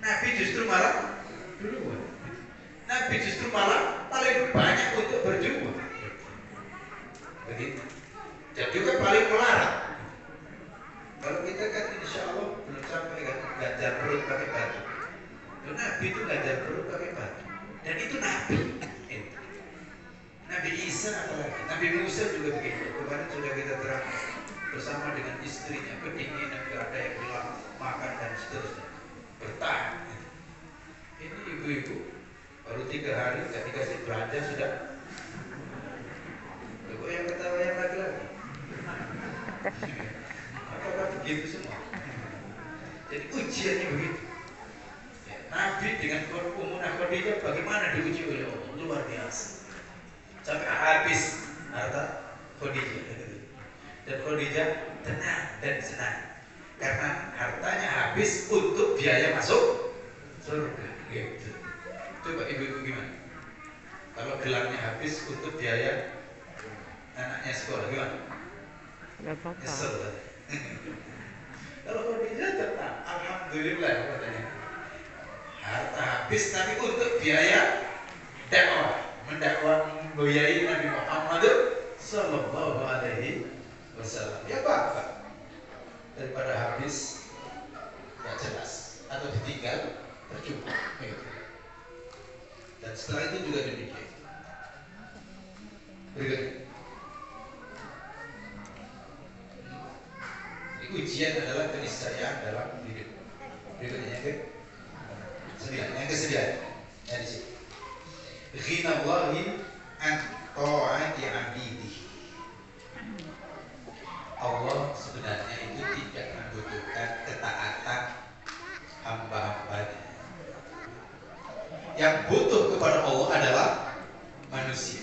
Nabi justru malah duluan. Nabi justru malah paling banyak untuk berjuang. Begitu. Dan juga paling melarat. Kalau kita kan insya Allah belum sampai kan ganjar perut pakai batu. Nabi itu ganjar perut pakai batu. Dan itu Nabi. Nabi Isa apalagi, Nabi Musa juga begitu. Kemarin sudah kita terangkan bersama dengan istrinya, kedinginan, gak ada yang bilang makan dan seterusnya, bertahan. Ini ibu-ibu baru 3 hari gak dikasih belanja sudah. Kok yang ketawa yang laki-laki? Apakah begitu semua? Jadi ujiannya begitu. Nabi dengan Ummunah Khadijah bagaimana diuji oleh Allah, luar biasa. Sampai habis harta Khadijah. Dan Khadijah tenang dan senang karena hartanya habis untuk biaya masuk surga. Gitu. Coba ibu-ibu gimana? Kalau gelarnya habis untuk biaya anaknya sekolah gimana? Nyesel. Kalau Khadijah tenang, alhamdulillah katanya. Harta habis tapi untuk biaya dakwah, mendakwah, membiayai Nabi Muhammad sallallahu alaihi wasallam. Ya apa? Daripada habis gak jelas atau ditinggal percuma. Dan setelah itu juga demikian. Berikutnya. Ujian adalah keniscayaan dalam hidup. Berikutnya yang ke-9. Yang di sini. Ghinallahi an ta'ati 'abdihi. Allah sebenarnya itu tidak membutuhkan ketaatan hamba-hambanya. Yang butuh kepada Allah adalah manusia.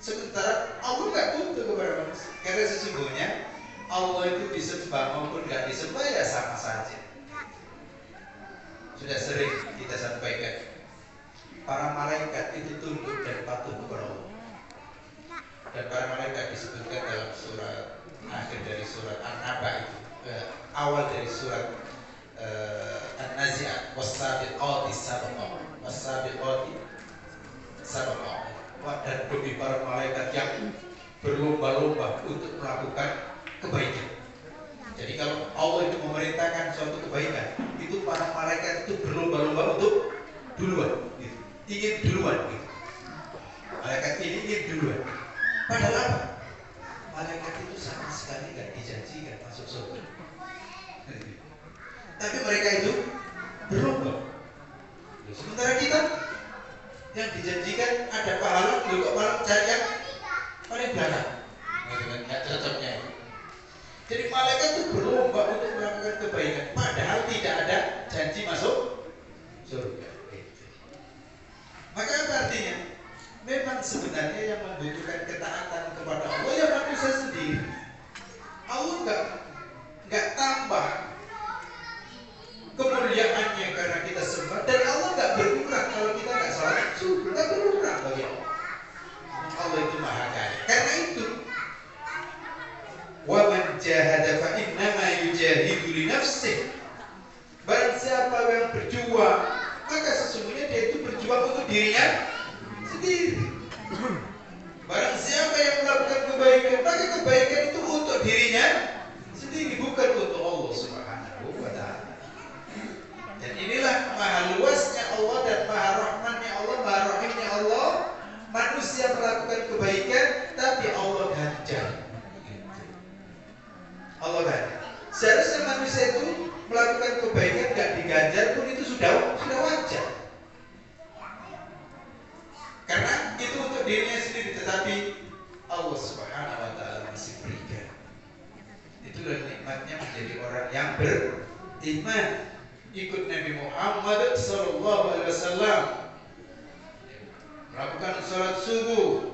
Sementara Allah nggak butuh kepada manusia. Karena sesungguhnya Allah itu disembah maupun nggak disembah ya sama saja. sudah sering kita sampaikan, para malaikat itu tunduk dan patuh kepada Allah. Dan para malaikat disebutkan dalam surat akhir dari surat An-Naba itu, awal dari surat An-Nazi'at, was-sabiqati sabqa, was-sabiqati sabqa. Dan demi para malaikat yang berlomba-lomba untuk melakukan kebaikan. Jadi kalau Allah itu memerintahkan suatu kebaikan, itu para malaikat itu berlomba-lomba untuk duluan, gitu. Ingin duluan, gitu. Malaikat ini ingin duluan. Padahal apa? Malaikat itu sama sekali tidak dijanjikan masuk surga. Tapi mereka itu berlomba. Sementara kita yang dijanjikan ada pahala, kok malah cari yang paling belakang. Nggak cocoknya. Jadi malaikat itu berlomba untuk melakukan kebaikan, padahal tidak ada janji masuk surga. Maka apa artinya? Memang sebenarnya yang membutuhkan ketaatan kepada Allah ya manusia sendiri. Allah nggak tambah kemuliaannya karena kita sembah, dan Allah nggak berkurang kalau kita nggak salat subuh, nggak berkurang bagi Allah. Allah itu maha kaya. Karena itu, wa man jahada fa innama yujahidu li nafsihi. Barang siapa yang berjuang, maka sesungguhnya dia itu berjuang untuk dirinya sendiri. Barang siapa yang melakukan kebaikan, maka kebaikan itu untuk dirinya sendiri, bukan untuk Allah Subhanahu wa ta'ala. Dan inilah maha luasnya Allah dan maha rahmannya Allah, maha rahimnya Allah. Manusia melakukan kebaikan, tapi Allah ganjar. Allah ganjar. Seharusnya manusia itu melakukan kebaikan gak diganjar pun itu sudah wajar. Karena itu untuk dirinya sendiri, tetapi Allah Subhanahu wa ta'ala masih berikan. Itulah nikmatnya menjadi orang yang beriman, ikut Nabi Muhammad SAW, melakukan sholat subuh,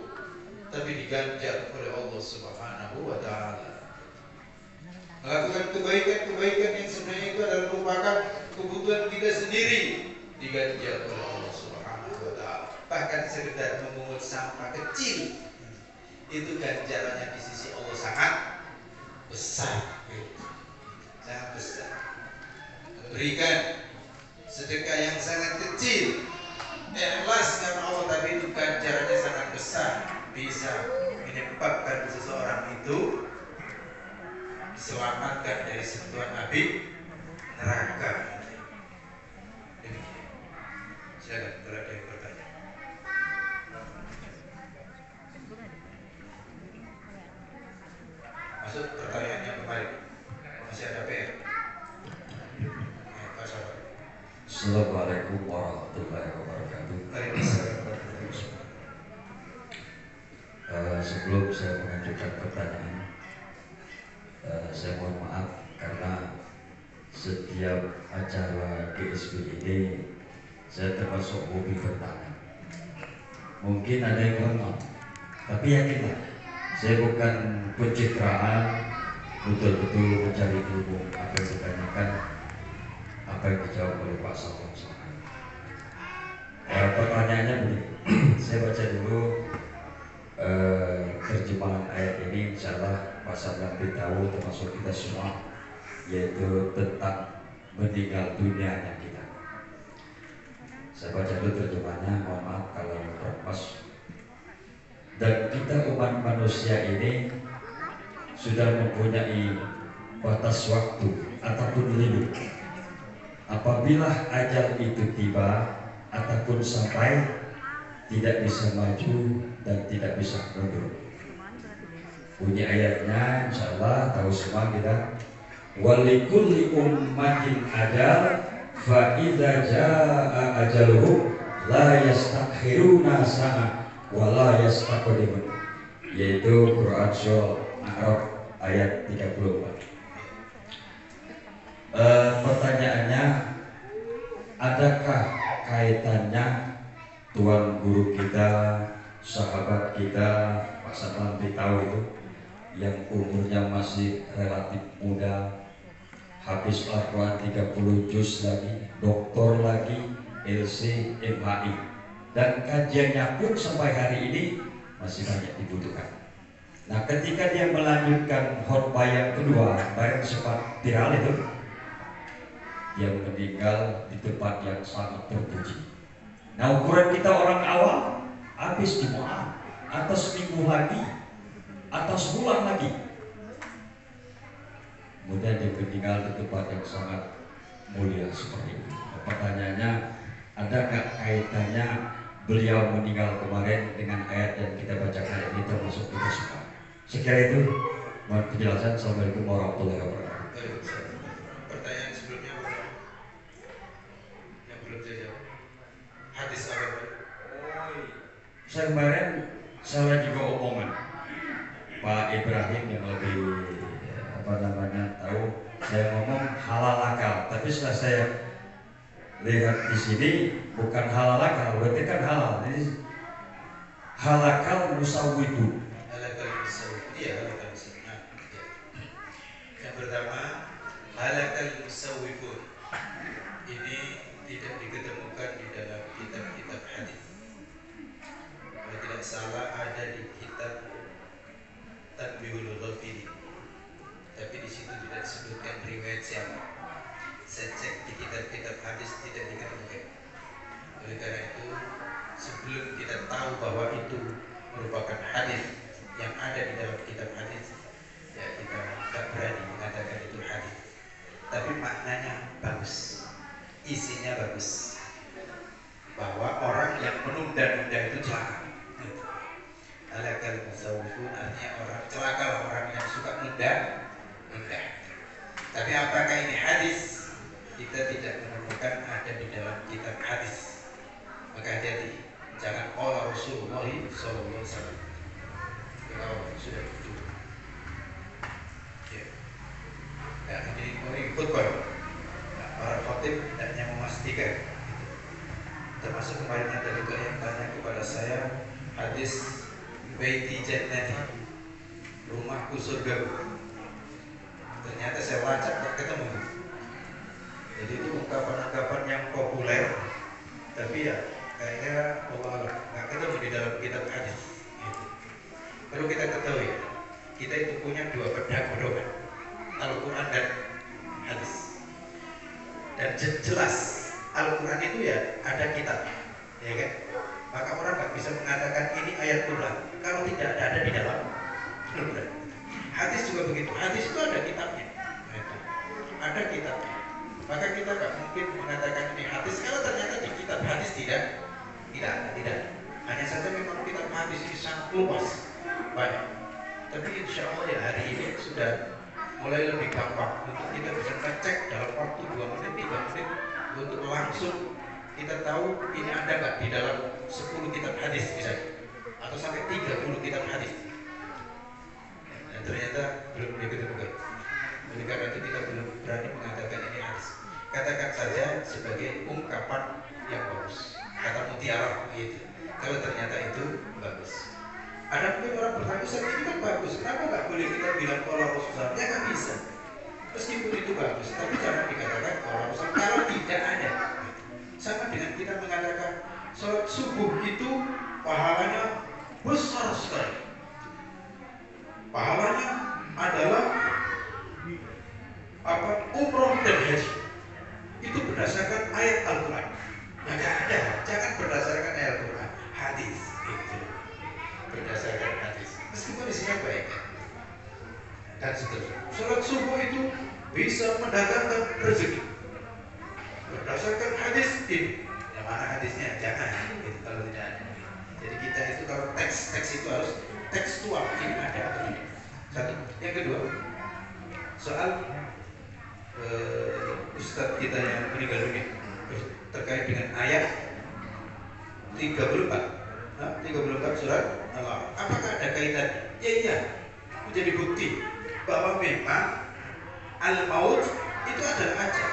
tapi diganjar oleh Allah Subhanahu wa ta'ala. Melakukan kebaikan-kebaikan yang sebenarnya itu adalah merupakan kebutuhan kita sendiri, diganjar oleh Allah Subhanahu wa ta'ala. Bahkan sekedar memungut sampah kecil, itu ganjarannya di sisi Allah sangat besar, sangat besar. Memberikan sedekah yang sangat kecil, ikhlas karena Allah, tapi itu ganjarannya sangat besar, bisa menyebabkan seseorang itu diselamatkan dari sentuhan api neraka. Demikian. Silakan kalau ada yang bertanya. Masuk pertanyaannya kemarin. Masih ada PR. Assalamualaikum warahmatullahi wabarakatuh. Sebelum saya mengajukan pertanyaan, saya mohon maaf karena setiap acara GSB ini saya termasuk hobi bertanya. Mungkin ada yang lemah, tapi yakinlah saya bukan pencitraan, betul-betul mencari ilmu. Apa yang ditanyakan, apa yang dijawab oleh Pak Salom. Pertanyaannya begini, saya baca dulu terjemahan ayat ini, insyaallah Pak Salom beritahu termasuk kita semua, yaitu tentang meninggal dunianya kita. Saya baca dulu terjemahannya, mohon maaf kalau kurang pas. Dan kita umat manusia ini sudah mempunyai batas waktu ataupun limit. Apabila ajal itu tiba ataupun sampai, tidak bisa maju dan tidak bisa mundur. Bunyi ayatnya insyaallah tahu semua kita. Walikulli ummatin ajal fa idza jaa ajaluhum la yastakhiruna sa'a wa la yastaqdimun. Yaitu Quran surah A'raf ayat 34. Pertanyaannya, adakah kaitannya tuan guru kita, sahabat kita, Pak Satlam tahu itu, yang umurnya masih relatif muda, habis Al-Quran 30 juz lagi, doktor lagi, LC, MHI, dan kajiannya pun sampai hari ini masih banyak dibutuhkan. Nah, ketika dia melanjutkan khotbah yang kedua, bareng sempat viral itu, dia meninggal di tempat yang sangat terpuji. Nah, ukuran kita orang awam habis di Moab, atau seminggu lagi, atau sebulan lagi. Kemudian dia meninggal di tempat yang sangat mulia seperti itu. Pertanyaannya, ada nggak kaitannya beliau meninggal kemarin dengan ayat yang kita bacakan ini termasuk kita semua? Sekira itu mohon penjelasan. Assalamualaikum warahmatullahi wabarakatuh. Pertanyaan sebelumnya apa? Yang belum saya jawab. Hadis apa? Saya kemarin salah juga omongan Pak Ibrahim yang lebih tahu. Saya ngomong halal akal, tapi setelah saya lihat di sini bukan halal akal, berarti kan halal. Jadi halakal musawidu. Halakal musawwif. Iya, halakal musawwif. Nah, ya. Yang pertama, halakal musawwifun. Ini tidak diketemukan di dalam kitab-kitab hadis. Kalau tidak salah ada di kitab Tanbihul Ghafili. Tapi di situ tidak disebutkan riwayat siapa. Saya cek di kitab-kitab hadis tidak diketemukan. Oleh karena itu, sebelum kita tahu bahwa itu merupakan hadis yang ada di dalam kitab hadis, ya kita tidak berani mengatakan itu hadis. Tapi maknanya bagus, isinya bagus, bahwa orang yang menunda-nunda itu celaka. Halakal musawwifun artinya orang celaka, orang yang suka nunda. Tapi apakah ini hadis? Kita tidak menemukan ada di dalam kitab hadis. Maka hati-hati, jangan qala Rasulullah sallallahu alaihi wasallam. Kalau sudah itu, ya. Dan ini khutbah. Nah, para khatib hendaknya memastikan. Termasuk kemarin ada juga yang tanya kepada saya hadis baiti jannati, rumahku surga. Ternyata saya lacak tak ketemu. Jadi itu ungkapan-ungkapan yang populer, tapi ya kayaknya Allah nggak ketemu di dalam kitab hadis. Gitu. Perlu kita ketahui, kita itu punya dua pedoman, Al-Quran dan hadis. Dan jelas Al-Quran itu ya ada kitab, ya kan? Maka orang nggak bisa mengatakan ini ayat Quran kalau tidak ada di dalam Al-Quran. Hadis juga begitu. Hadis itu ada kitabnya. Ada kitabnya. Maka kita nggak mungkin mengatakan ini hadis kalau ternyata di kitab hadis tidak. Hanya saja memang kitab hadis ini sangat luas, banyak. Tapi insya Allah ya hari ini sudah mulai lebih gampang untuk kita bisa ngecek dalam waktu 2 menit, 3 menit untuk langsung kita tahu ini ada nggak di dalam 10 kitab hadis misalnya, atau sampai 30 kitab hadis. Dan ternyata belum diketemukan. Oleh karena itu kita belum berani mengatakan ini hadis. Katakan saja sebagai ungkapan yang bagus, kata mutiara gitu. Kalau ternyata itu bagus. Ada mungkin orang bertanya, Ustaz ini kan bagus, kenapa nggak boleh kita bilang kalau Rasulullah? Ya nggak bisa. Meskipun itu bagus, tapi jangan dikatakan kalau Rasulullah kalau tidak ada. Sama dengan kita mengatakan sholat subuh itu pahalanya besar sekali. Pahalanya adalah umroh dan haji. Itu berdasarkan ayat Al-Quran. Maka ada, jangan berdasarkan ayat Al-Quran, hadis itu berdasarkan hadis. Meskipun isinya baik dan seterusnya. Sholat subuh itu bisa mendatangkan rezeki berdasarkan hadis ini. Yang mana hadisnya? Jangan gitu, kalau tidak ada. Jadi kita itu kalau teks itu harus tekstual, ini ada atau tidak. Satu. Yang kedua, soal Ustadz kita yang meninggal dunia terkait dengan ayat 34 surat Allah. Apakah ada kaitan? Ya iya, menjadi bukti bahwa memang al-maut itu adalah ajal.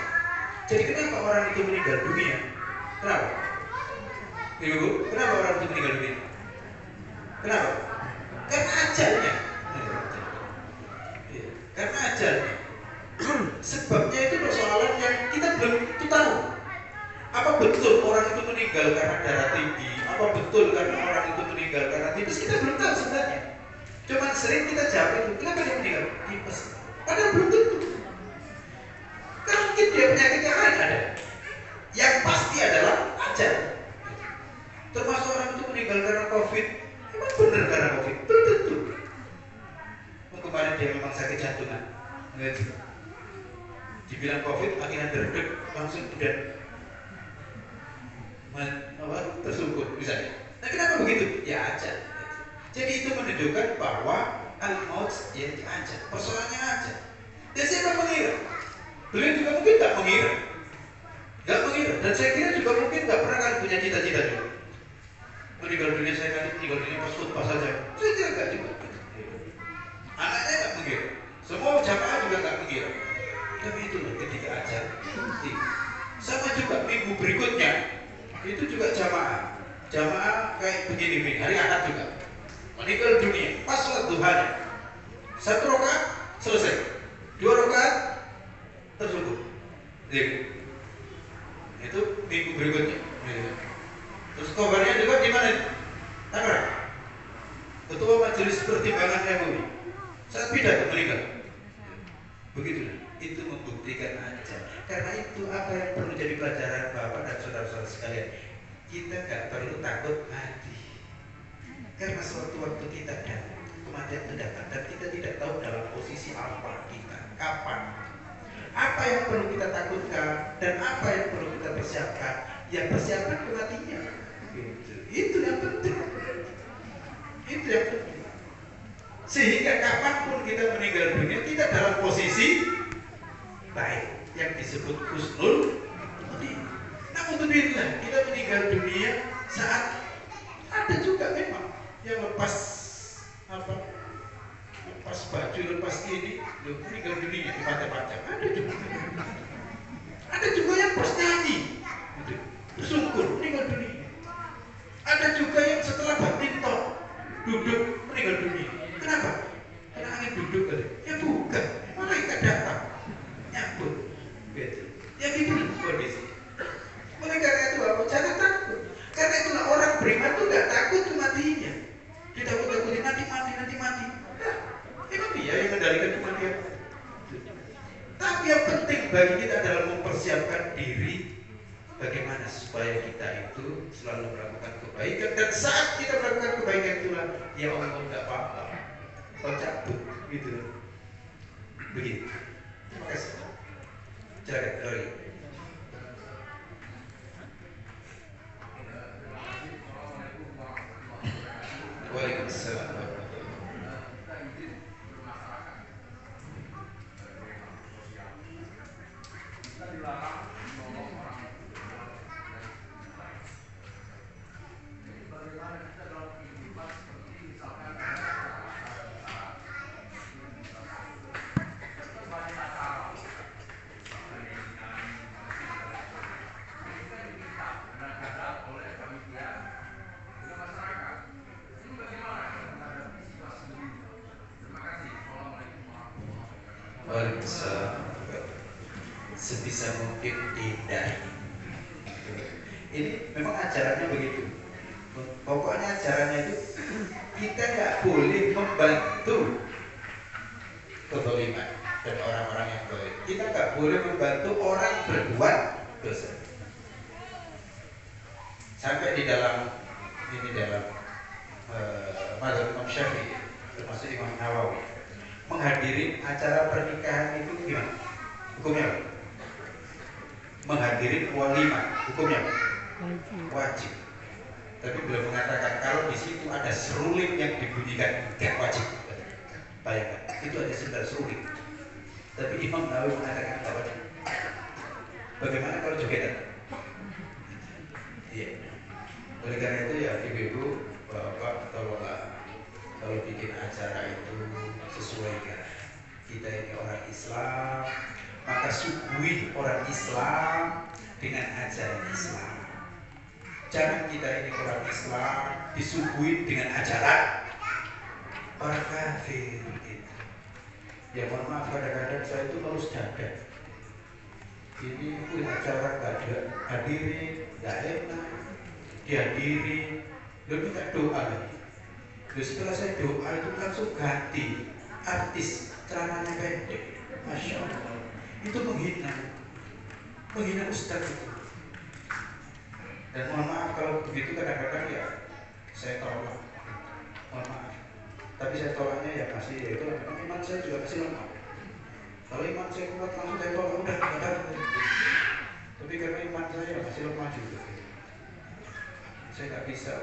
Jadi kenapa orang itu meninggal dunia? Kenapa? Ibu, kenapa orang itu meninggal dunia? Kenapa? Karena ajalnya. Karena ajalnya. Sebabnya itu persoalan yang kita belum tentu tahu. Apa betul orang itu meninggal karena darah tinggi? Apa betul karena orang itu meninggal karena tipes? Kita belum tahu sebenarnya. Cuman sering kita jawab itu, kenapa dia meninggal? Tipes. Padahal belum tentu. Karena mungkin dia penyakit yang lain ada. Yang pasti adalah ajal. Termasuk orang itu meninggal karena COVID. Memang benar karena COVID? Belum tentu. Kemarin dia memang sakit jantungan. Dibilang COVID, akhirnya derdek, langsung udah tersungkur misalnya. Nah kenapa begitu? Ya ajal. Jadi itu menunjukkan bahwa al-maut ya ajal. Persoalannya ajal. Dan siapa mengira? Beliau juga mungkin tak mengira. Gak mengira. Dan saya kira juga mungkin gak pernah kan punya cita-cita juga. Meninggal dunia saya kali meninggal dunia pas khutbah saja. Saya kira gak juga. Anaknya gak mengira. Semua jamaah juga gak mengira. Tapi itulah ketika ajal. Sama juga minggu berikutnya itu juga jamaah kayak begini nih, hari Ahad juga meninggal dunia pas sholat duhanya, 1 rakaat selesai, 2 rakaat tersungkur. Itu minggu berikutnya. Terus kabarnya juga di mana? Tangerang. Ketua Majelis Pertimbangan MUI saat pidato meninggal. Begitulah. Itu membuktikan aja. Karena itu apa yang perlu jadi pelajaran Bapak dan saudara-saudara sekalian. Kita gak perlu takut mati. Karena suatu waktu kita datang, kematian itu datang, dan kita tidak tahu dalam posisi apa kita, kapan. Apa yang perlu kita takutkan dan apa yang perlu kita persiapkan. Ya persiapkan kematian. Itu yang penting. Itu yang penting. Sehingga kapanpun kita meninggal dunia, kita dalam posisi baik yang disebut husnul khotimah. Alhamdulillah kita meninggal dunia saat ada juga memang yang lepas baju, lepas ini, meninggal dunia di pantai-pantai. Ada juga yang pas nyanyi, bersungkur meninggal dunia. Ada juga yang setelah badminton duduk meninggal dunia. Kenapa? Karena angin duduk kali. Ya bukan, malaikat datang nyambut. Gitu. Ya gitu kondisi. Oleh karena itu apa? Jangan takut. Karena itulah orang beriman itu gak takut kematiannya. Ditakut-takutin nanti mati. Nah, emang dia yang mengendalikan kematian. Tapi yang penting bagi kita adalah mempersiapkan diri bagaimana supaya kita itu selalu melakukan kebaikan, dan saat kita melakukan kebaikan itulah ya Allah gak apa-apa. Kau cabut gitu. Begitu. Terima kasih. Jaga Lori. Waalaikumsalam. Sebisa mungkin dihindari. Ini memang ajarannya begitu. Pokoknya ajarannya itu kita nggak boleh membantu kezaliman dan orang-orang yang zalim. Kita nggak boleh membantu orang berbuat dosa. Sampai di dalam mazhab Imam Syafi'i, termasuk Imam Nawawi, menghadiri acara pernikahan itu gimana? Hukumnya apa? Menghadiri walimah, hukumnya apa? Wajib. Tapi beliau mengatakan kalau di situ ada seruling yang dibunyikan tidak wajib. Bayangkan, itu ada sekedar seruling. Tapi Imam Nawawi mengatakan tidak wajib. Bagaimana kalau jogetan? Iya. Oleh karena itu ya ibu-ibu, bapak, tolonglah kalau bikin acara itu sesuaikan. Kita ini orang Islam, maka suguhi orang Islam dengan ajaran Islam. Jangan kita ini orang Islam disuguhi dengan ajaran orang kafir. Gitu. Ya mohon maaf, kadang-kadang saya itu harus dada. Ini acara gak ada hadiri, gak enak, dihadiri, lu minta doa lagi. Terus setelah saya doa itu langsung ganti artis, celananya pendek. Masya Allah, itu menghina ustaz itu. Dan mohon maaf kalau begitu kadang-kadang ya saya tolak, mohon maaf. Tapi saya tolaknya ya masih, ya itu iman saya juga masih lemah. Kalau iman saya kuat langsung saya tolak, udah nggak ada. Tapi karena iman saya masih lemah juga, saya nggak bisa.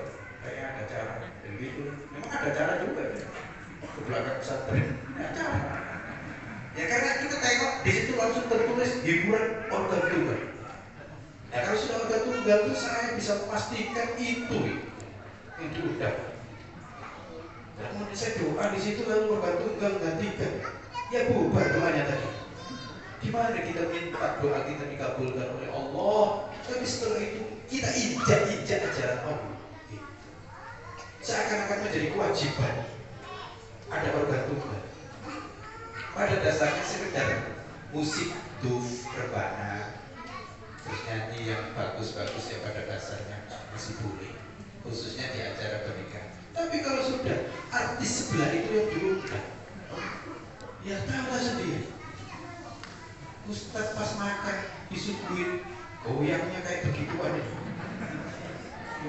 Kayaknya ada cara, begitu. Memang ada cara juga ya. Ke belakang pesantren, ada cara. Ya karena kita tengok di situ langsung tertulis hiburan organ tunggal. Nah kalau sudah organ tunggal itu saya bisa memastikan itu udah. Namun saya doa di situ lalu organ tunggal gantikan. Ya bubar doanya tadi. Gimana kita minta doa kita dikabulkan oleh Allah, tapi setelah itu kita injak ajaran Allah. Seakan-akan menjadi kewajiban ada organ tunggal. Pada dasarnya sekedar musik duf, rebana, terus nyanyi yang bagus-bagus ya pada dasarnya masih boleh, khususnya di acara pernikahan. Tapi kalau sudah artis sebelah itu yang diundang, ya tahulah sendiri. Ustaz pas makan disuguhin goyangnya kayak begituan ini,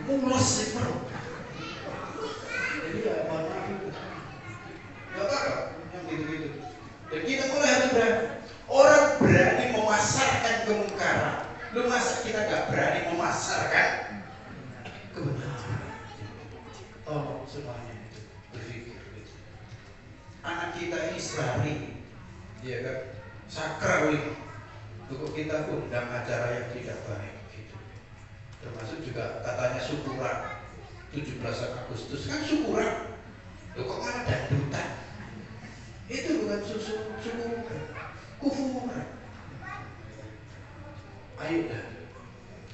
mules sih bro. Jadi ya mohon maaf itu, nggak apa-apa yang gitu-gitu. Dan kita mulai harus berani. Orang berani memasarkan kemungkaran. Lu masa kita nggak berani memasarkan kebenaran? Tolong semuanya itu berpikir. Anak kita ini sehari, ya kan, sakral ini. Untuk kita undang acara yang tidak baik, gitu. Termasuk juga katanya syukuran 17 Agustus kan syukuran. Loh kok malah dangdutan? Itu bukan syukuran, kufuran. Ayolah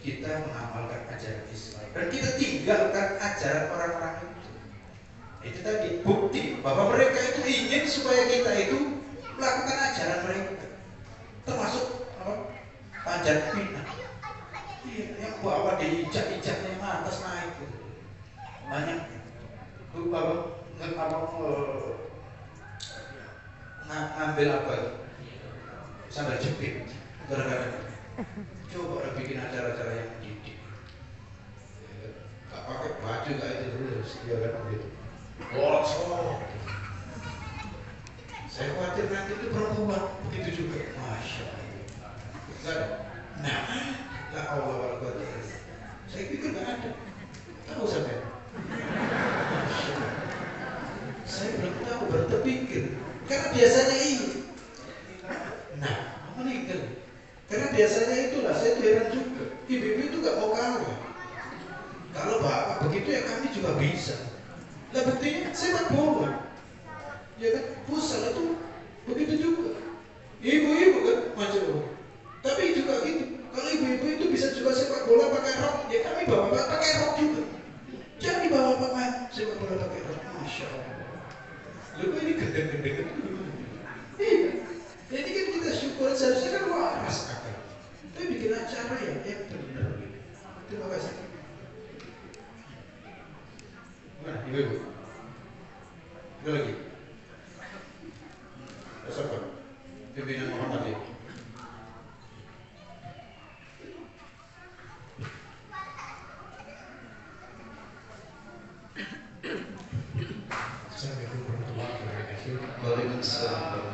kita mengamalkan ajaran Islam dan kita tinggalkan ajaran orang-orang itu. Itu tadi bukti bahwa mereka itu ingin supaya kita itu melakukan ajaran mereka, termasuk apa? Panjat pinang. Iya, yang bawa diinjak-injaknya yang atas naik gitu. Banyak ngambil apa itu? Sandal jepit. Gara-gara coba bikin acara-acara yang mendidik. Gak pakai baju kayak itu terus, ya kan begitu. Boros. Saya khawatir nanti itu perempuan begitu juga. Masya Allah. Gak ada. Nah, la Allah wal quwwata. Saya pikir gak ada. Tahu sampai. Saya belum tahu, baru terpikir. Karena biasanya ini. Nah, meninggal. Karena biasanya itulah, saya tuh heran juga. Ibu-ibu itu gak mau kalah. Kalau bapak begitu ya kami juga bisa. Nah buktinya sepak bola. Ya kan, futsal itu begitu juga. Ibu-ibu kan macam apa. Tapi juga gitu. Kalau ibu-ibu itu bisa juga sepak bola pakai rok, ya kami bawa pakai rok juga. Jangan dibawa pakai sepak bola pakai rok. Masya Allah. Lalu ini gendeng-gendeng itu. Iya. Jadi kan kita syukur seharusnya kan waras akal. Tapi bikin acara yang benar. Terima kasih. Mana ibu-ibu? Ada lagi? Siapa? Pimpinan Muhammad ya? Assalamualaikum warahmatullahi wabarakatuh. Waalaikumsalam.